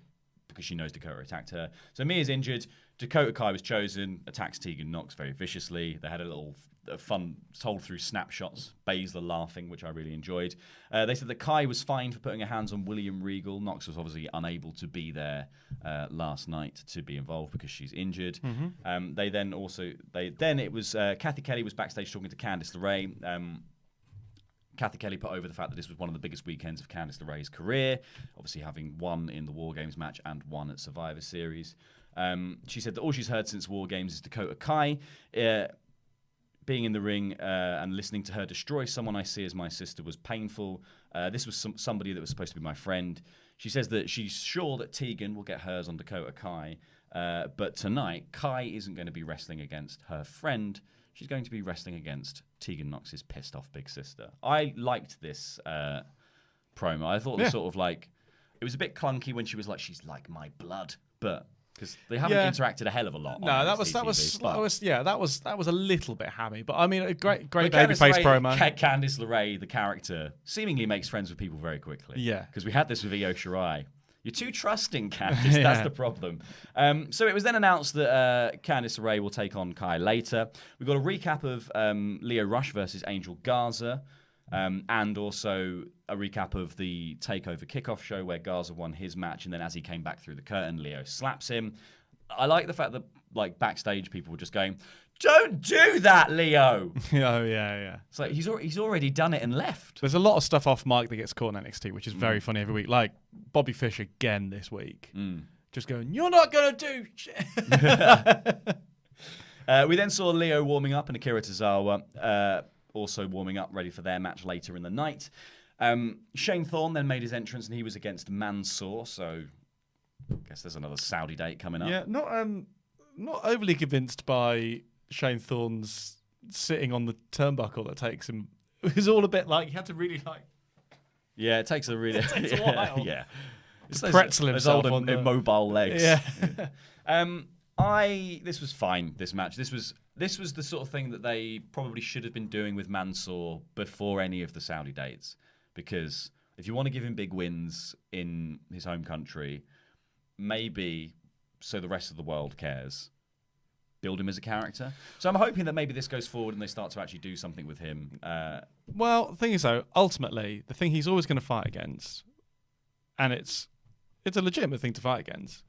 because she knows Dakota attacked her. So Mia's injured. Dakota Kai was chosen, attacks Tegan Nox very viciously. They had a little fun told through snapshots, Baszler laughing, which I really enjoyed. They said that Kai was fined for putting her hands on William Regal. Nox was obviously unable to be there last night to be involved because she's injured. It was Cathy Kelly was backstage talking to Candice LeRae. Cathy Kelly put over the fact that this was one of the biggest weekends of Candice LeRae's career, obviously having won in the Wargames match and won at Survivor Series. She said that all she's heard since Wargames is Dakota Kai being in the ring and listening to her destroy someone I see as my sister was painful. This was somebody that was supposed to be my friend. She says that she's sure that Tegan will get hers on Dakota Kai, but tonight Kai isn't going to be wrestling against her friend. She's going to be wrestling against Tegan Nox's pissed off big sister. I liked this promo. I thought it was sort of like, it was a bit clunky when she was like, she's like my blood, but because they haven't interacted a hell of a lot. No, that was a little bit hammy, but I mean, a great babyface promo. Candice LeRae, the character, seemingly makes friends with people very quickly. Yeah, because we had this with Io Shirai. You're too trusting, Candice. That's the problem. So it was then announced that Candice LeRae will take on Kai later. We got a recap of Lio Rush versus Angel Garza, and also a recap of the Takeover kickoff show where Garza won his match, and then as he came back through the curtain, Lio slaps him. I like the fact that like backstage people were just going, "Don't do that, Lio." Oh yeah. It's like he's already done it and left. There's a lot of stuff off mic that gets caught in NXT, which is very funny every week. Like Bobby Fish again this week, just going, "You're not gonna do shit." We then saw Lio warming up and Akira Tozawa also warming up, ready for their match later in the night. Shane Thorne then made his entrance, and he was against Mansoor. So I guess there's another Saudi date coming up. Yeah, not overly convinced by Shane Thorne's sitting on the turnbuckle that takes him. It was all a bit like you had to really like. Yeah, it takes a really. It takes a while. Yeah, it's pretzel himself those old on immobile legs. Yeah. This was fine. This match. This was the sort of thing that they probably should have been doing with Mansoor before any of the Saudi dates, because if you want to give him big wins in his home country, maybe so the rest of the world cares, build him as a character. So I'm hoping that maybe this goes forward and they start to actually do something with him. Well, the thing is, though, ultimately, the thing he's always going to fight against, and it's a legitimate thing to fight against,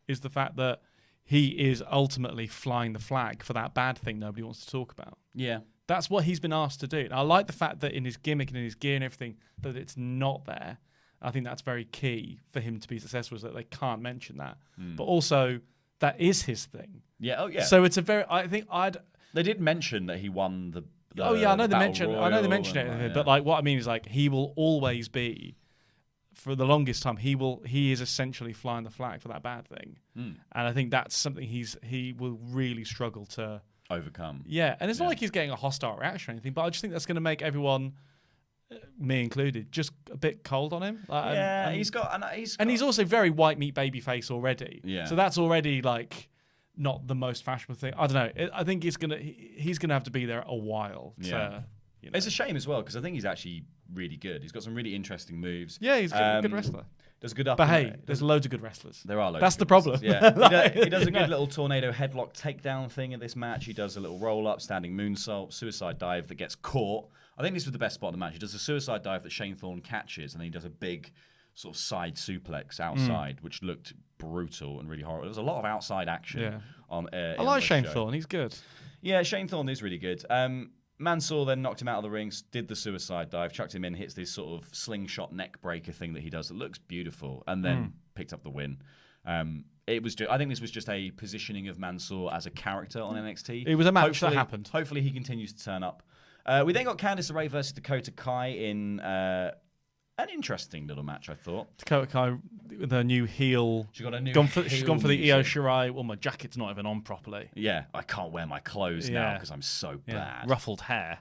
is the fact that he is ultimately flying the flag for that bad thing nobody wants to talk about. Yeah. That's what he's been asked to do. And I like the fact that in his gimmick and in his gear and everything, that it's not there. I think that's very key for him to be successful, is that they can't mention that. But also, that is his thing. Yeah, oh yeah. So it's a very, They did mention that he won the I know they mentioned it, it, but like what I mean is like he will always be, for the longest time, he is essentially flying the flag for that bad thing. And I think that's something he will really struggle to overcome. Yeah, and it's not like he's getting a hostile reaction or anything, but I just think that's going to make everyone, me included, just a bit cold on him. He's also very white meat baby face already. Yeah. So that's already like not the most fashionable thing. I don't know. I think he's gonna have to be there a while. It's a shame as well because I think he's actually really good. He's got some really interesting moves. Yeah, he's a good wrestler. Does good up. But hey, there's loads of good wrestlers. There are loads. That's the problem. Yeah, he does a good little tornado headlock takedown thing in this match. He does a little roll up, standing moonsault, suicide dive that gets caught. I think this was the best spot in the match. He does a suicide dive that Shane Thorne catches, and then he does a big sort of side suplex outside, which looked brutal and really horrible. There was a lot of outside action. Yeah. I like Shane Thorne. He's good. Yeah, Shane Thorne is really good. Mansoor then knocked him out of the ring, did the suicide dive, chucked him in, hits this sort of slingshot neck breaker thing that he does that looks beautiful, and then picked up the win. I think this was just a positioning of Mansoor as a character on NXT. It was a match that happened. Hopefully he continues to turn up. We then got Candice LeRae versus Dakota Kai in an interesting little match, I thought. Dakota Kai with her new heel. She's got a new She's gone for the Io Shirai. Well, my jacket's not even on properly. Yeah, I can't wear my clothes now because I'm so bad. Ruffled hair.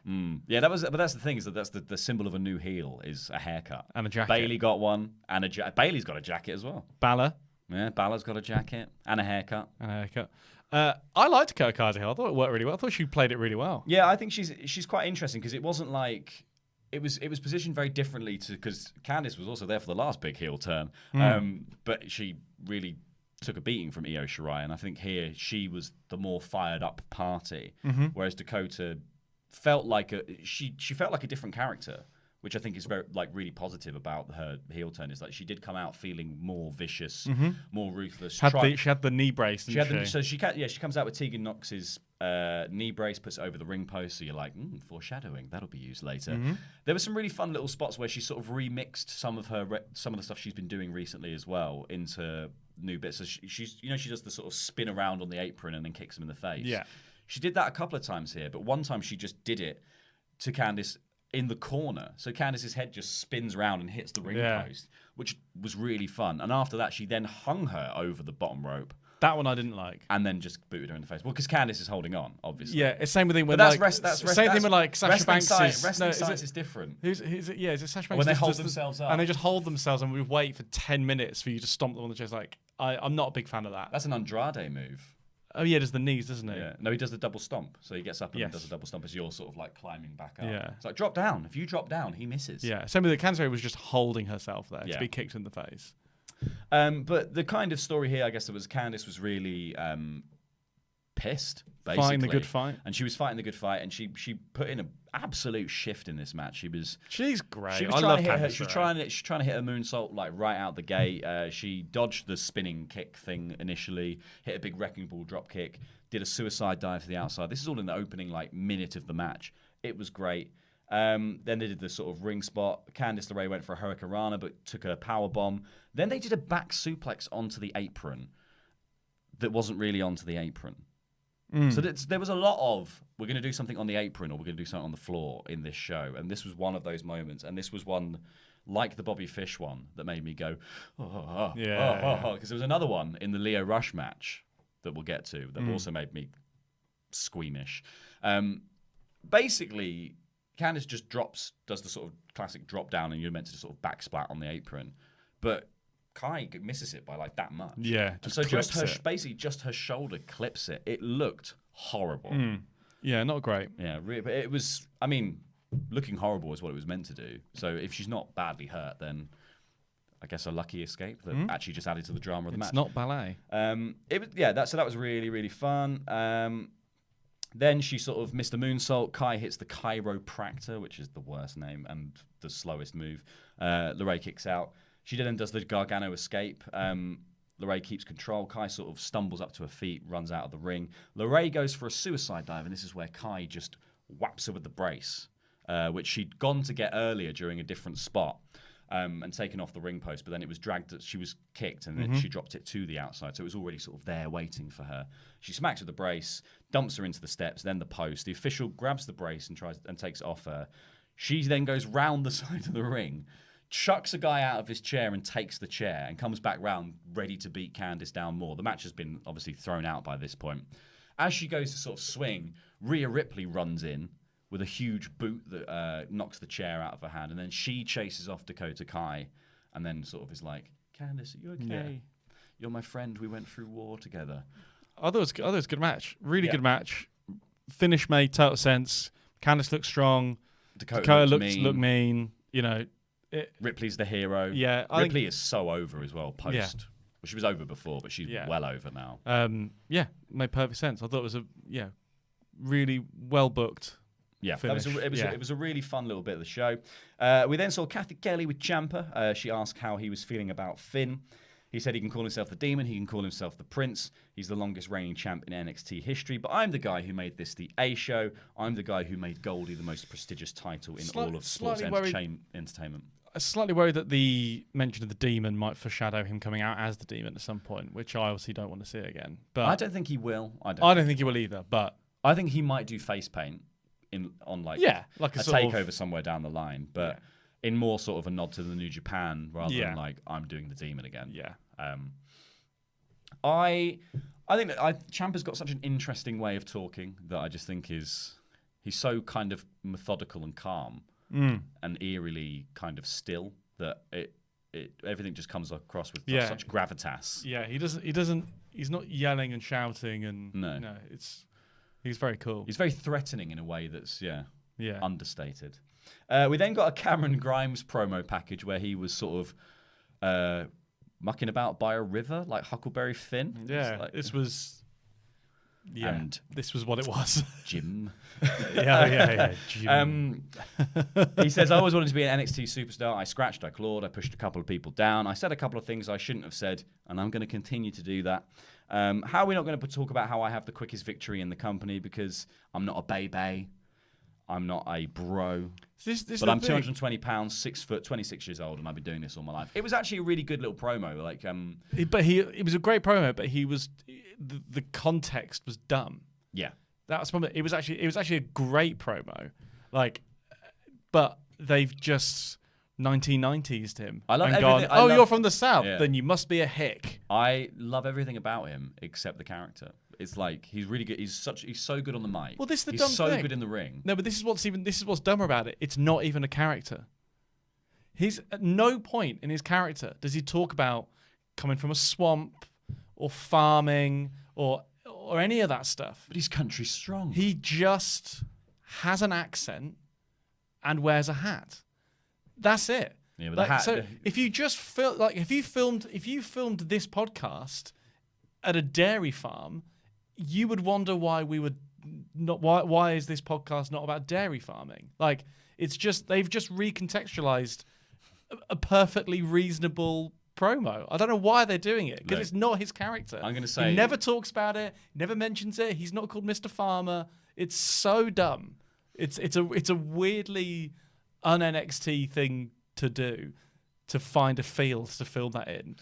Yeah, but that's the thing, is that that's the symbol of a new heel is a haircut. And a jacket. Bayley got one, and Bayley's got a jacket as well. Balor. Yeah, Balor's got a jacket and a haircut. I liked Dakota Kai's heel. I thought it worked really well. I thought she played it really well. Yeah, I think she's quite interesting because it wasn't like it was positioned very differently to, because Candice was also there for the last big heel turn, but she really took a beating from Io Shirai, and I think here she was the more fired up party, whereas Dakota felt like she felt like a different character, which I think is very really positive about her heel turn, is like she did come out feeling more vicious, more ruthless. She had the knee brace. She comes out with Tegan Knox's knee brace, puts it over the ring post, so you're like, foreshadowing, that'll be used later. There were some really fun little spots where she sort of remixed some of the stuff she's been doing recently as well into new bits. So she does the sort of spin around on the apron and then kicks him in the face. Yeah, she did that a couple of times here, but one time she just did it to Candice in the corner. So Candice's head just spins around and hits the ring post, which was really fun. And after that, she then hung her over the bottom rope. That one I didn't like. And then just booted her in the face. Well, because Candice is holding on, obviously. Yeah, it's same with him. Same thing with like Sasha Banks. Wrestling science is different. Is it Sasha Banks? When they hold themselves up. And they just hold themselves and we wait for 10 minutes for you to stomp them on the chest. Like, I'm not a big fan of that. That's an Andrade move. Oh yeah, does the knees, doesn't he? Yeah. No, he does the double stomp. So he gets up and Yes. does a double stomp as you're sort of like climbing back up. Yeah. It's like drop down. If you drop down, he misses. Yeah. Same with the Candice was just holding herself there Yeah. to be kicked in the face. But the kind of story here, I guess, that was Candice was really pissed, basically. Fighting the good fight. And she was fighting the good fight, and she put in an absolute shift in this match. She's great. She was I trying love to hit her. Candice She was LeRae. trying to hit her moonsault like right out the gate. She dodged the spinning kick thing initially, hit a big wrecking ball drop kick, did a suicide dive to the outside. This is all in the opening like minute of the match. It was great. Then they did the sort of ring spot. Candice LeRae went for a Hurricane Rana, but took a power bomb. Then they did a back suplex onto the apron that wasn't really onto the apron. So there was a lot of, we're going to do something on the apron or we're going to do something on the floor in this show. And this was one of those moments. And this was one, like the Bobby Fish one, that made me go, because there was another one in the Leo Rush match that we'll get to that also made me squeamish. Basically, Candice just does the sort of classic drop down and you're meant to sort of back splat on the apron. But Kai misses it by like that much. Yeah, basically just her shoulder clips it. It looked horrible. Yeah, not great. Yeah, but it was. I mean, looking horrible is what it was meant to do. So if she's not badly hurt, then I guess a lucky escape that actually just added to the drama of the match. It's not ballet. That was really really fun. Then she sort of missed a moonsault. Kai hits the chiropractor, which is the worst name and the slowest move. LeRae kicks out. She then does the Gargano escape. LeRae keeps control. Kai sort of stumbles up to her feet, runs out of the ring. LeRae goes for a suicide dive, and this is where Kai just whaps her with the brace, which she'd gone to get earlier during a different spot and taken off the ring post, but then it was dragged. She was kicked, and then she dropped it to the outside, so it was already sort of there waiting for her. She smacks with the brace, dumps her into the steps, then the post. The official grabs the brace and takes it off her. She then goes round the side of the ring, chucks a guy out of his chair and takes the chair and comes back round ready to beat Candice down more. The match has been obviously thrown out by this point. As she goes to sort of swing, Rhea Ripley runs in with a huge boot that knocks the chair out of her hand, and then she chases off Dakota Kai and then sort of is like, Candice, are you okay? Yeah. You're my friend. We went through war together. Others good match. Really good match. Finish made total sense. Candice looked strong. Dakota looked mean. You know, Ripley's the hero. Yeah, Ripley is so over as well. Post, well, she was over before, but she's well over now. Made perfect sense. I thought it was a really well booked. Yeah, it was a really fun little bit of the show. We then saw Cathy Kelly with Ciampa. She asked how he was feeling about Finn. He said he can call himself the Demon, he can call himself the Prince. He's the longest reigning champ in NXT history, but I'm the guy who made this the A show. I'm the guy who made Goldie the most prestigious title in all of sports entertainment. I'm slightly worried that the mention of the Demon might foreshadow him coming out as the Demon at some point, which I obviously don't want to see again. But I don't think he will. I don't think he will either, but I think he might do face paint on a takeover somewhere down the lemine, but in more sort of a nod to the New Japan rather than like I'm doing the Demon again. Yeah. I think that Ciampa's got such an interesting way of talking that I just think he's so kind of methodical and calm and eerily kind of still that everything just comes across with such gravitas. Yeah, he's not yelling and shouting and he's very cool. He's very threatening in a way that's understated. We then got a Cameron Grimes promo package where he was sort of mucking about by a river like Huckleberry Finn. Yeah, this was what it was. Jim. Jim. He says, I always wanted to be an NXT superstar. I scratched, I clawed, I pushed a couple of people down. I said a couple of things I shouldn't have said, and I'm going to continue to do that. How are we not going to talk about how I have the quickest victory in the company because I'm not a baby. I'm not a bro. But I'm 220 pounds, 6 foot, 26 years old, and I've been doing this all my life. It was actually a really good little promo. It was a great promo, but the context was dumb. Yeah. That's it was actually a great promo. But they've just 1990s him. I love and everything. gone, you're from the South, then you must be a hick. I love everything about him except the character. It's like he's really good. He's so good on the mic. Well, this is the he's dumb so thing. good in the ring. No, but this is what's dumber about it. It's not even a character. He's at no point in his character does he talk about coming from a swamp or farming or any of that stuff. But he's country strong. He just has an accent and wears a hat. That's it. Yeah, with the hat. So if you just if you filmed this podcast at a dairy farm, you would wonder why we would not. Why is this podcast not about dairy farming? Like, it's just they've just recontextualized a perfectly reasonable promo. I don't know why they're doing it, because it's not his character. I'm going to say he never talks about it, never mentions it. He's not called Mr. Farmer. It's so dumb. It's a weirdly un-NXT thing to do, to find a field to film that in.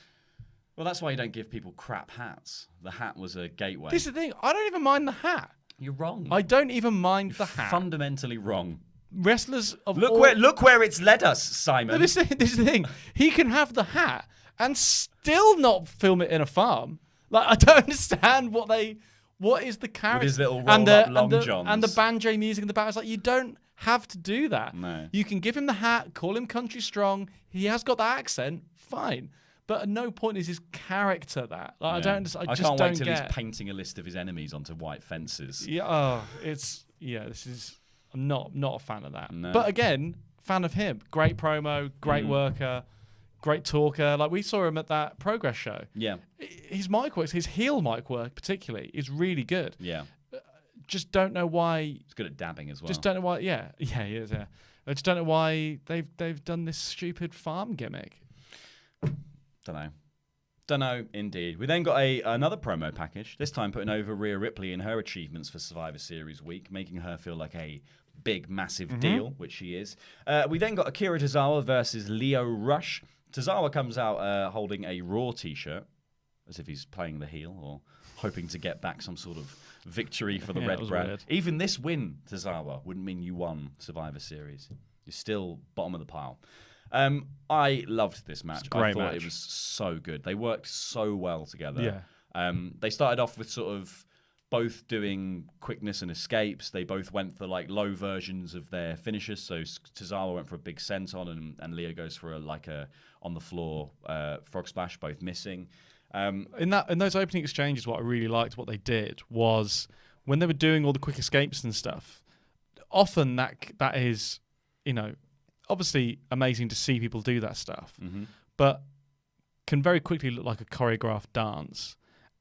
Well, that's why you don't give people crap hats. The hat was a gateway. This is the thing. I don't even mind the hat. You're wrong. I don't even mind the hat. Fundamentally wrong. Wrestlers of look where it's led us, Simon. No, this is the thing. He can have the hat and still not film it in a farm. Like, I don't understand what is the character. With his little roll-up long johns. And the banjo music in the back. It's like, you don't have to do that. No. You can give him the hat, call him country strong. He has got the accent, fine. But at no point is his character that. Like, Yeah. I just can't don't wait till get. he's painting a list of his enemies onto white fences. Yeah, I'm not a fan of that. No. But again, fan of him. Great promo, great worker, great talker. Like, we saw him at that Progress show. Yeah. His mic work, his heel mic work particularly, is really good. Yeah. Just don't know why. He's good at dabbing as well. Just don't know why. Yeah, he is. Yeah, I just don't know why they've done this stupid farm gimmick. Don't know, indeed. We then got another promo package, this time putting over Rhea Ripley and her achievements for Survivor Series week, making her feel like a big, massive deal, which she is. We then got Akira Tozawa versus Lio Rush. Tozawa comes out holding a Raw t-shirt, as if he's playing the heel or hoping to get back some sort of victory for the Red Brand. Weird. Even this win, Tozawa, wouldn't mean you won Survivor Series. You're still bottom of the pile. I loved this match. I thought it was so good. They worked so well together. Yeah. They started off with sort of both doing quickness and escapes. They both went for like low versions of their finishes. So Tozawa went for a big senton, and Leo goes for a on the floor frog splash, both missing. In those opening exchanges, what I really liked, what they did was when they were doing all the quick escapes and stuff. Often that is, obviously amazing to see people do that stuff, but can very quickly look like a choreographed dance.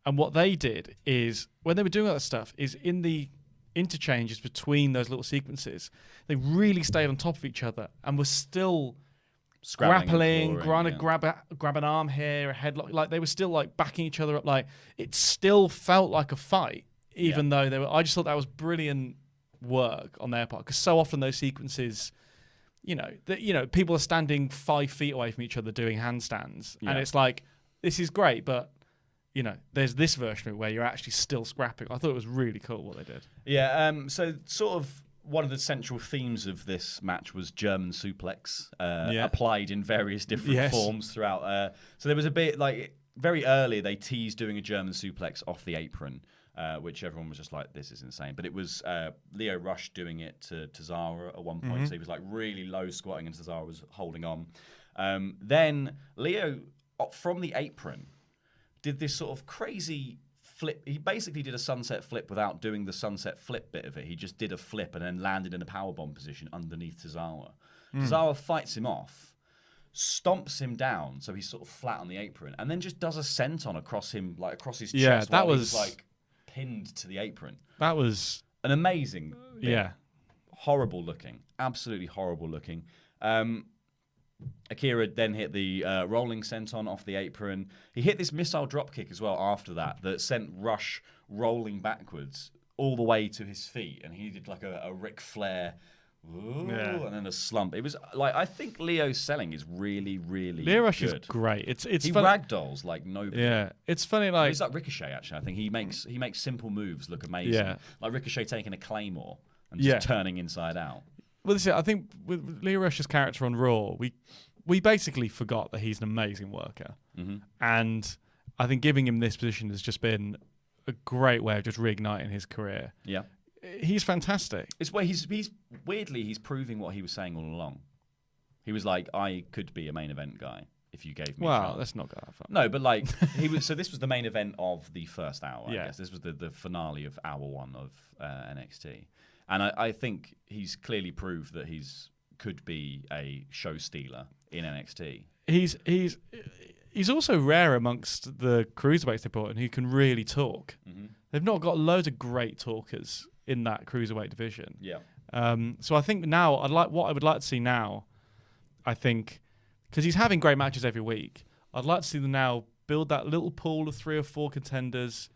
And what they did is, when they were doing all that stuff, is in the interchanges between those little sequences, they really stayed on top of each other and were still grappling, trying to grab an arm here, a headlock. Like, they were still like backing each other up. Like, it still felt like a fight, even though they were. I just thought that was brilliant work on their part, because so often those sequences, people are standing 5 feet away from each other doing handstands, and it's like, this is great, but there's this version of it where you're actually still scrapping. I thought it was really cool what they did. Yeah. So sort of one of the central themes of this match was German suplex, applied in various different forms throughout. So there was a bit like very early they teased doing a German suplex off the apron, which everyone was just like, this is insane. But it was Lio Rush doing it to Tozawa at one point. So he was like really low squatting and Tozawa was holding on. Then Lio, from the apron, did this sort of crazy flip. He basically did a sunset flip without doing the sunset flip bit of it. He just did a flip and then landed in a powerbomb position underneath Tozawa. Tozawa fights him off, stomps him down so he's sort of flat on the apron, and then just does a senton across him, like across his chest. That while was he was like pinned to the apron. That was an amazing bit. Yeah. Horrible looking. Absolutely horrible looking. Akira then hit the rolling senton off the apron. He hit this missile dropkick as well after that sent Rush rolling backwards all the way to his feet. And he did like a Ric Flair, and then a slump. It was like, I think Leo's selling is really, really Lio Rush good. is great. He funny. Ragdolls like nobody. Yeah, it's funny. Like, he's like Ricochet, actually. I think he makes simple moves look amazing. Yeah. Like Ricochet taking a Claymore and just turning inside out. Well, this is it. I think with Lio Rush's character on Raw, we basically forgot that he's an amazing worker, and I think giving him this position has just been a great way of just reigniting his career. Yeah, he's fantastic. It's where he's weirdly proving what he was saying all along. He was like, I could be a main event guy. if you gave me a Well, chance. let's not go that far. No, but like he was. So this was the main event of the first hour. I Yeah. guess this was the finale of hour 1 of NXT, and I think he's clearly proved that could be a show stealer in NXT. He's also rare amongst the cruiserweights they brought in who can really talk. Mm-hmm. They've not got loads of great talkers in that cruiserweight division. Yeah. So I think now what I would like to see now, I think, because he's having great matches every week, I'd like to see them now build that little pool of 3 or 4 contenders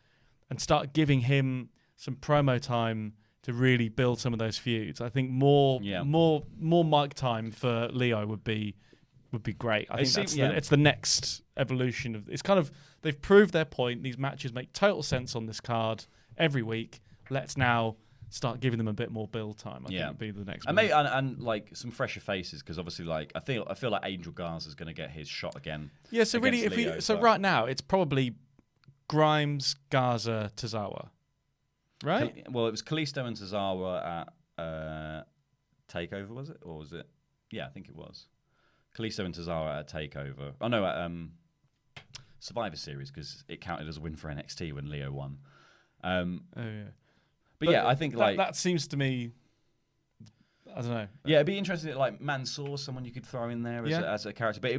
and start giving him some promo time to really build some of those feuds. I think more mic time for Leo would be great. I think it's the next evolution of. It's kind of they've proved their point. These matches make total sense on this card every week. Let's now start giving them a bit more build time. I think would be the next. And like some fresher faces, because obviously like I feel like Angel Garza is going to get his shot again. Yeah. So really, right now it's probably Grimes, Garza, Tozawa. Right. Well, it was Kalisto and Tozawa at Takeover, was it, or was it? Yeah, I think it was. Kalisto and Tozawa at Takeover. Oh no, at Survivor Series, because it counted as a win for NXT when Leo won. But yeah, I think that seems to me. I don't know. Yeah, it'd be interesting. Like Mansoor, someone you could throw in there as a character, but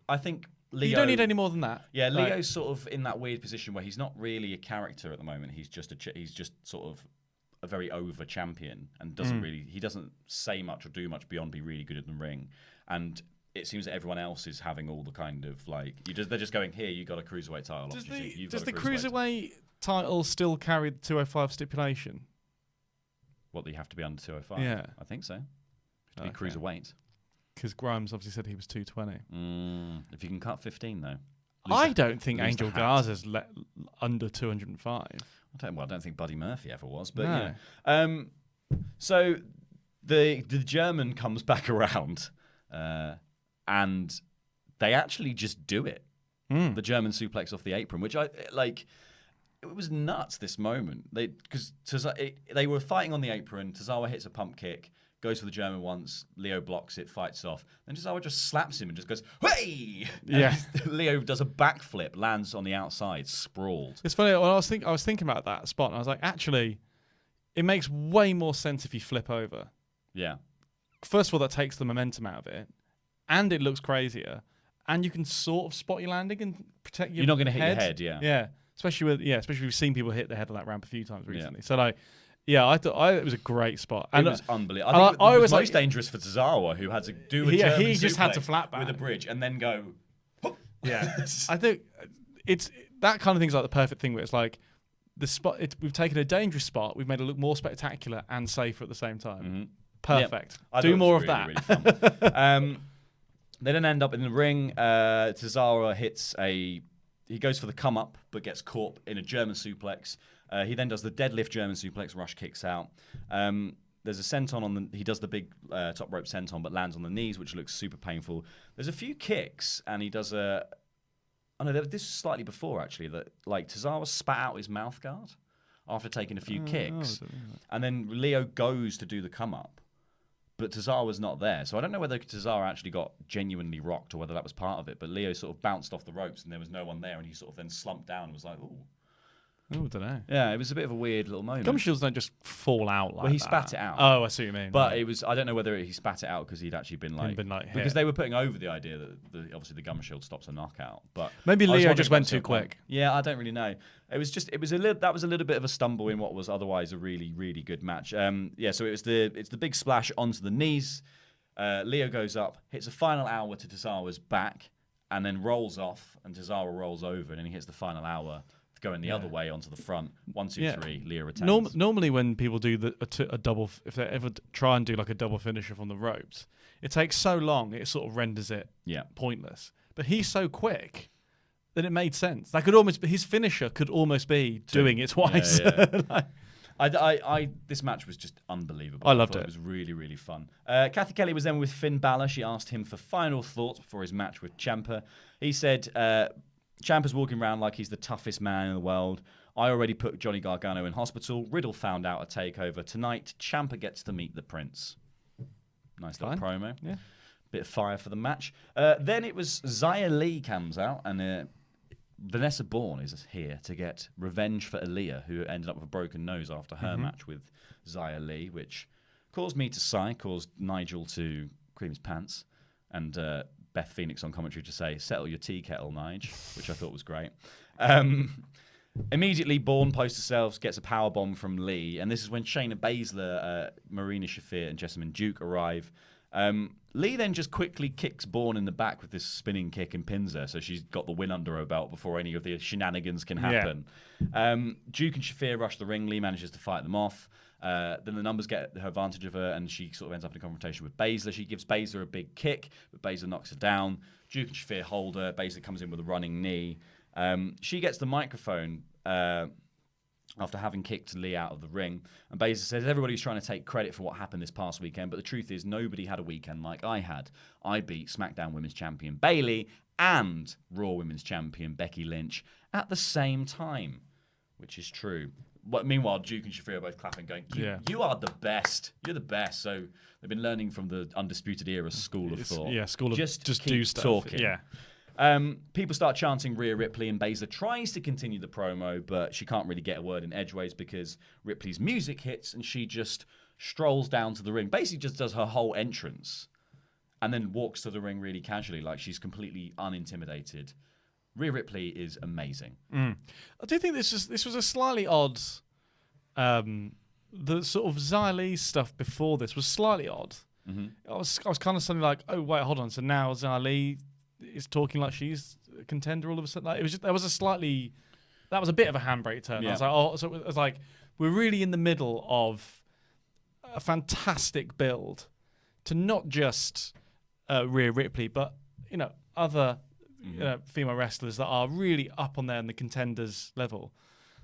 I think Leo. You don't need any more than that. Yeah, Leo's sort of in that weird position where he's not really a character at the moment. He's just sort of a very over champion and he doesn't say much or do much beyond be really good in the ring. And it seems that everyone else is having all the kind of like they're just going, here, you got a cruiserweight title. Does the cruiserweight title still carry the 205 stipulation? What, they have to be under 205? Yeah, I think so. To be cruiserweight. Because Grimes obviously said he was 220. If you can cut 15 though. I don't think Angel Garza's under 205. I don't think Buddy Murphy ever was, but no. So the German comes back around, and they actually just do it. The German suplex off the apron, which I like. It was nuts, this moment. Because they were fighting on the apron. Tozawa hits a pump kick, goes for the German once. Leo blocks it, fights off. Then Tozawa just slaps him and just goes, "Hey!" Yeah. Leo does a backflip, lands on the outside, sprawled. It's funny. I was thinking about that spot, and I was like, actually, it makes way more sense if you flip over. Yeah. First of all, that takes the momentum out of it, and it looks crazier, and you can sort of spot your landing and protect your. You're not going to hit your head. Yeah. Yeah. Especially we've seen people hit the head of that ramp a few times recently. So I thought it was a great spot. And it was unbelievable. I think it was most dangerous for Tozawa, who had to do a German he just had to flat back with a bridge and then go. Yeah, I think it's that kind of thing's like the perfect thing where it's like the spot. We've taken a dangerous spot, we've made it look more spectacular and safer at the same time. Mm-hmm. Perfect. Yep. Do more of that. Really fun. They then end up in the ring. Tozawa He goes for the come up, but gets caught in a German suplex. He then does the deadlift German suplex. Rush kicks out. There's a senton he does the big top rope senton, but lands on the knees, which looks super painful. There's a few kicks, and he does this is slightly before actually. That like Tozawa spat out his mouth guard after taking a few kicks, and then Leo goes to do the come up. But Tozawa's not there. So I don't know whether Tozawa actually got genuinely rocked or whether that was part of it. But Leo sort of bounced off the ropes and there was no one there. And he sort of then slumped down and was like, ooh. Oh, I don't know. Yeah, it was a bit of a weird little moment. Gum shields don't just fall out like that. Well, he spat it out. Oh, I see what you mean. But it was, I don't know whether he spat it out because he'd actually been like because they were putting over the idea that obviously the gum shield stops a knockout. But maybe Leo just went too quick. Yeah, I don't really know. That was a little bit of a stumble in what was otherwise a really, really good match. So it's the big splash onto the knees. Leo goes up, hits a final hour to Tozawa's back, and then rolls off, and Tozawa rolls over, and then he hits the final hour going the other way onto the front. 1, 2, 3, Leo retains. Normally when people do a double, if they ever try and do like a double finisher from the ropes, it takes so long, it sort of renders it pointless. But he's so quick that it made sense. His finisher could almost be doing it twice. Yeah. This match was just unbelievable. I loved it. It was really, really fun. Cathy Kelly was then with Finn Balor. She asked him for final thoughts before his match with Ciampa. He said, Ciampa's walking around like he's the toughest man in the world. I already put Johnny Gargano in hospital. Riddle found out a takeover. Tonight, Ciampa gets to meet the Prince. Nice little promo. Yeah. bit of fire for the match. Then it was Xia Li comes out, and Vanessa Bourne is here to get revenge for Aaliyah, who ended up with a broken nose after her match with Xia Li, which caused me to sigh, caused Nigel to cream his pants, and Beth Phoenix on commentary to say, "Settle your tea kettle, Nige," which I thought was great. Immediately, Bourne posts herself, gets a powerbomb from Lee, and this is when Shayna Baszler, Marina Shafir, and Jessamine Duke arrive. Lee then just quickly kicks Bourne in the back with this spinning kick and pins her, so she's got the win under her belt before any of the shenanigans can happen. Duke and Shafir rush the ring. Lee manages to fight them off. Then the numbers get her advantage of her, and she sort of ends up in a confrontation with Baszler. She gives Baszler a big kick, but Baszler knocks her down. Duke and Shafir hold her. Baszler comes in with a running knee. She gets the microphone after having kicked Lee out of the ring. And Baszler says, everybody's trying to take credit for what happened this past weekend, but the truth is nobody had a weekend like I had. I beat SmackDown Women's Champion Bayley and Raw Women's Champion Becky Lynch at the same time, which is true. But meanwhile, Duke and Shafir are both clapping, going, you are the best. You're the best. So they've been learning from the Undisputed Era school of thought. Yeah, school of just do stuff. Talking. Yeah. People start chanting Rhea Ripley, and Baszler tries to continue the promo, but she can't really get a word in edgeways because Ripley's music hits and she just strolls down to the ring, basically just does her whole entrance, and then walks to the ring really casually, like she's completely unintimidated. Rhea Ripley is amazing. I do think this was a slightly odd. The sort of Xia Li stuff before this was slightly odd. I was kind of suddenly like, oh wait, hold on. So now Xia Li is talking like she's a contender all of a sudden. Like, that was a bit of a handbrake turn. Yeah. I was like, oh, so it was like we're really in the middle of a fantastic build to not just Rhea Ripley, but other female wrestlers that are really up on there in the contenders level.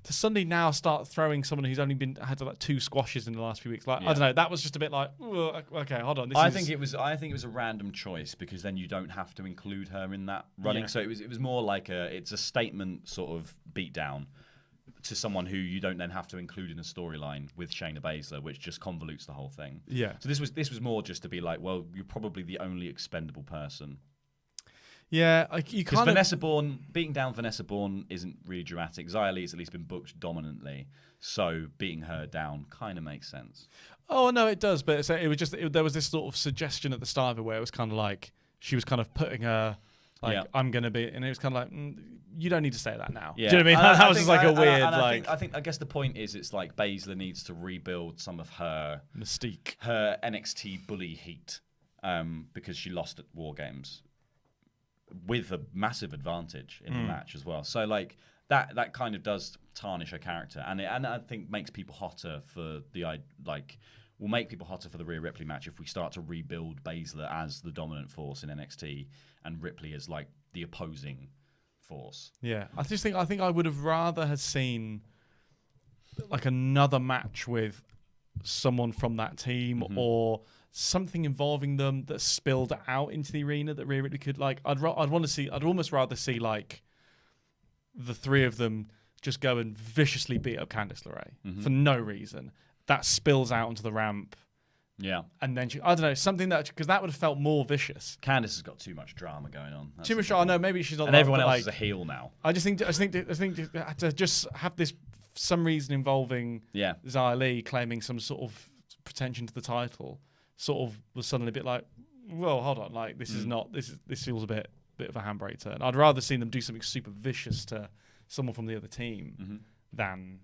To suddenly now start throwing someone who's only had like 2 squashes in the last few weeks, I don't know. That was just a bit like, okay, hold on. I think it was a random choice because then you don't have to include her in that running. Yeah. So it was more like it's a statement sort of beatdown to someone who you don't then have to include in a storyline with Shayna Baszler, which just convolutes the whole thing. Yeah. So this was more just to be like, well, you're probably the only expendable person. Yeah, you kind of... beating down Vanessa Bourne isn't really dramatic. Xia Li's at least been booked dominantly, so beating her down kind of makes sense. Oh, no, it does, but it was just... there was this sort of suggestion at the start of it where it was kind of like... She was kind of putting her... Like, I'm going to be... And it was kind of like, you don't need to say that now. Yeah. Do you know what I mean? That was just like a weird... I guess the point is it's like Baszler needs to rebuild some of her... mystique. Her NXT bully heat, because she lost at Wargames with a massive advantage in the match as well. So like that kind of does tarnish her character, and I think makes people hotter for will make people hotter for the Rhea Ripley match if we start to rebuild Baszler as the dominant force in NXT and Ripley as like the opposing force. Yeah, I think I would have rather have seen like another match with someone from that team or something involving them that spilled out into the arena that Rhea Ripley could like. I'd almost rather see like the 3 of them just go and viciously beat up Candice LeRae for no reason. That spills out onto the ramp. Yeah, and then I don't know, something that, because that would have felt more vicious. Candice has got too much drama going on. That's too much drama. No, maybe she's not. And everyone else is a heel now. I think to just have this some reason involving Xia Li claiming some sort of pretension to the title sort of was suddenly a bit like, well, hold on, like this is not this feels a bit of a handbrake turn. I'd rather see them do something super vicious to someone from the other team than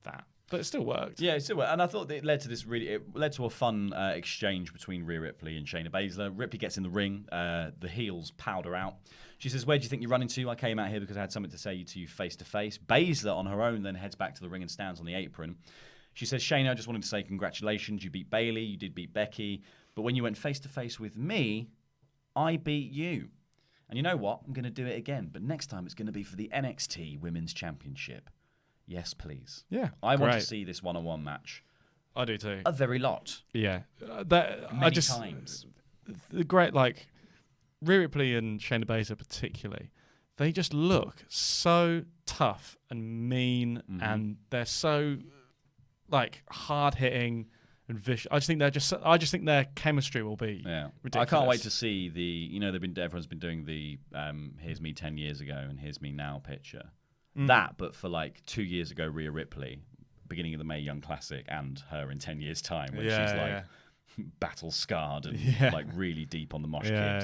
that. But it still worked. Yeah, it still worked. And I thought it led to a fun exchange between Rhea Ripley and Shayna Baszler. Ripley gets in the ring. The heels powder out. She says, where do you think you're running to? I came out here because I had something to say to you face to face. Baszler on her own then heads back to the ring and stands on the apron. She says, Shayna, I just wanted to say congratulations. You beat Bayley. You did beat Becky. But when you went face to face with me, I beat you. And you know what? I'm going to do it again. But next time it's going to be for the NXT Women's Championship. Yes, please. Yeah, I want to see this one-on-one match. I do too. A very lot. Yeah, many times. The great like Rhea Ripley and Shayna Baszler particularly, they just look so tough and mean, and they're so like hard hitting and Vish. I just think their chemistry will be ridiculous. I can't wait to see everyone's been doing the here's me 10 years ago and here's me now picture. That, but for like 2 years ago, Rhea Ripley, beginning of the Mae Young Classic, and her in 10 years' time when she's like battle scarred and like really deep on the mosh kid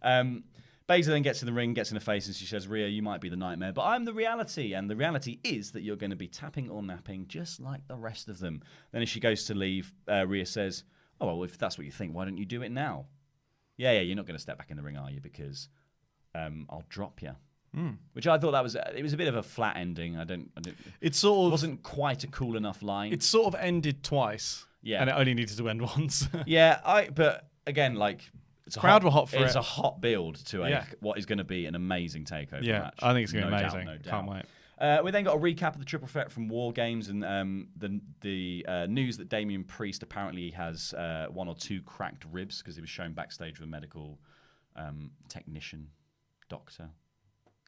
thing. Baszler then gets in the ring, gets in her face, and she says, Rhea, you might be the nightmare, but I'm the reality. And the reality is that you're going to be tapping or napping just like the rest of them. Then as she goes to leave, Rhea says, oh, well, if that's what you think, why don't you do it now? Yeah, you're not going to step back in the ring, are you? Because I'll drop you. Which I thought it was a bit of a flat ending. It wasn't quite a cool enough line. It sort of ended twice. Yeah. And it only needed to end once. But again, like, crowd were hot for it. It's a hot build to what is going to be an amazing takeover match. I think it's going to be amazing. No doubt. Can't wait. We then got a recap of the triple threat from Wargames and the news that Damien Priest apparently has 1 or 2 cracked ribs because he was shown backstage with a medical technician, doctor.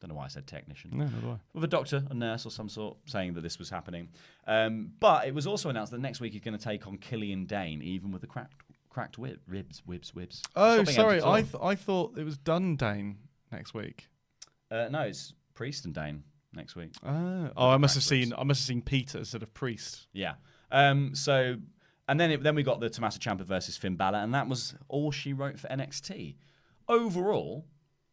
Don't know why I said technician. No, not do I. With a doctor, a nurse, or some sort, saying that this was happening. But it was also announced that next week he's going to take on Killian Dane, even with the cracked ribs. Oh, sorry. I thought it was done Dane next week. No, it's Priest and Dane next week. I must have seen Peter instead of Priest. Yeah. So, and then we got the Tommaso Ciampa versus Finn Balor, and that was all she wrote for NXT. Overall,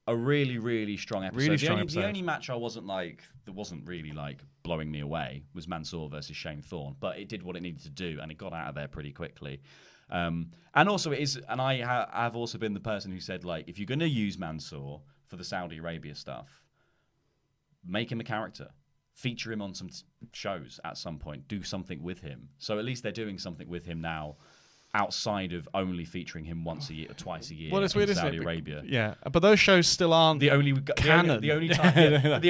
a really, really strong episode. The only match that wasn't really like blowing me away was Mansoor versus Shane Thorne, but it did what it needed to do, and it got out of there pretty quickly. And also it is, and I have also been the person who said, like, if you're going to use Mansoor for the Saudi Arabia stuff, make him a character, feature him on some shows at some point, do something with him. So at least they're doing something with him now, outside of only featuring him once a year or twice a year in Saudi Arabia. Yeah, but those shows still aren't canon. The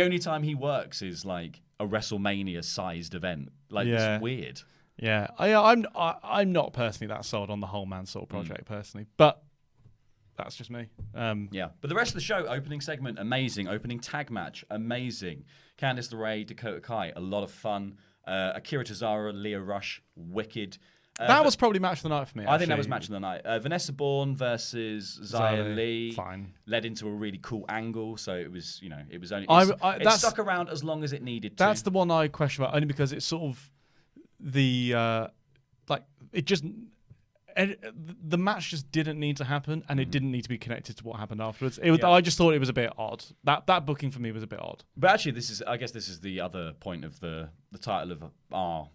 only time he works is like a WrestleMania-sized event. Like, it's weird. Yeah, I'm not personally that sold on the whole Mansoor project personally, but that's just me. But the rest of the show, opening segment, amazing. Opening tag match, amazing. Candice LeRae, Dakota Kai, a lot of fun. Akira Tozawa, Leah Rush, wicked. That was probably match of the night for me. I think that was match of the night. Vanessa Bourne versus Xia Li. Fine. Led into a really cool angle, so it was, it was only. It stuck around as long as it needed to. That's the one I question about, only because it's sort of the match just didn't need to happen, and it didn't need to be connected to what happened afterwards. I just thought it was a bit odd. That booking for me was a bit odd. But actually, I guess this is the other point of the title of our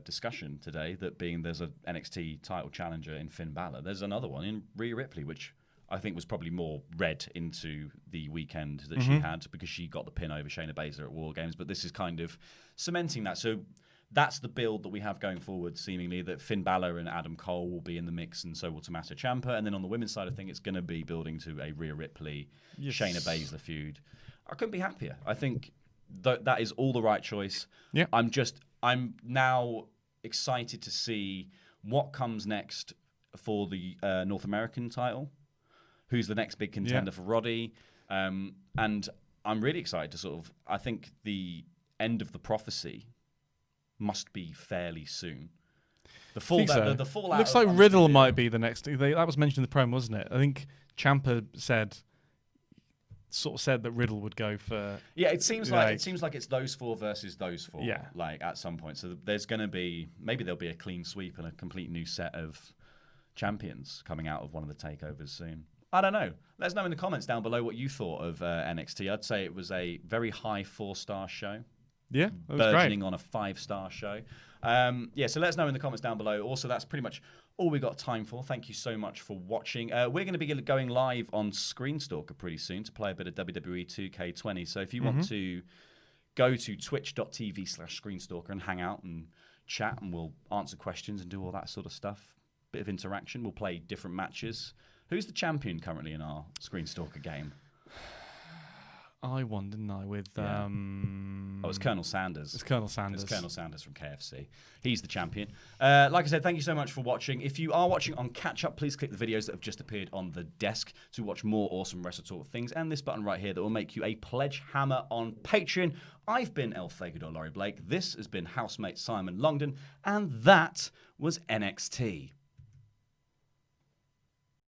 discussion today, that being there's an NXT title challenger in Finn Balor. There's another one in Rhea Ripley, which I think was probably more read into the weekend that she had because she got the pin over Shayna Baszler at Wargames. But this is kind of cementing that. So that's the build that we have going forward, seemingly, that Finn Balor and Adam Cole will be in the mix, and so will Tommaso Ciampa. And then on the women's side of things, it's going to be building to a Rhea Ripley, Shayna Baszler feud. I couldn't be happier. I think that is all the right choice. Yeah. I'm now excited to see what comes next for the North American title, who's the next big contender for Roddy. And I'm really excited to I think the end of the prophecy must be fairly soon. The fallout. Looks like Riddle might be the next. That was mentioned in the promo, wasn't it? I think Ciampa said that Riddle would go for. Yeah, it seems like it's those four versus those four. Yeah, like at some point. So there's going to be, maybe there'll be a clean sweep and a complete new set of champions coming out of one of the takeovers soon. I don't know. Let us know in the comments down below what you thought of NXT. I'd say it was a very high 4-star show. Yeah, that was burgeoning great. On a 5-star show. So let us know in the comments down below. Also, that's pretty much all we got time for. Thank you so much for watching. We're going to be going live on Screenstalker pretty soon to play a bit of WWE 2K20. So if you want to go to twitch.tv/Screenstalker and hang out and chat, and we'll answer questions and do all that sort of stuff. Bit of interaction. We'll play different matches. Who's the champion currently in our Screenstalker game? I won, didn't I? With Oh, it's Colonel Sanders. It's Colonel Sanders. It's Colonel Sanders from KFC. He's the champion. Like I said, thank you so much for watching. If you are watching on catch up, please click the videos that have just appeared on the desk to watch more awesome WrestleTalk things, and this button right here that will make you a pledge hammer on Patreon. I've been El Thegador Laurie Blake. This has been housemate Simon Longden, and that was NXT.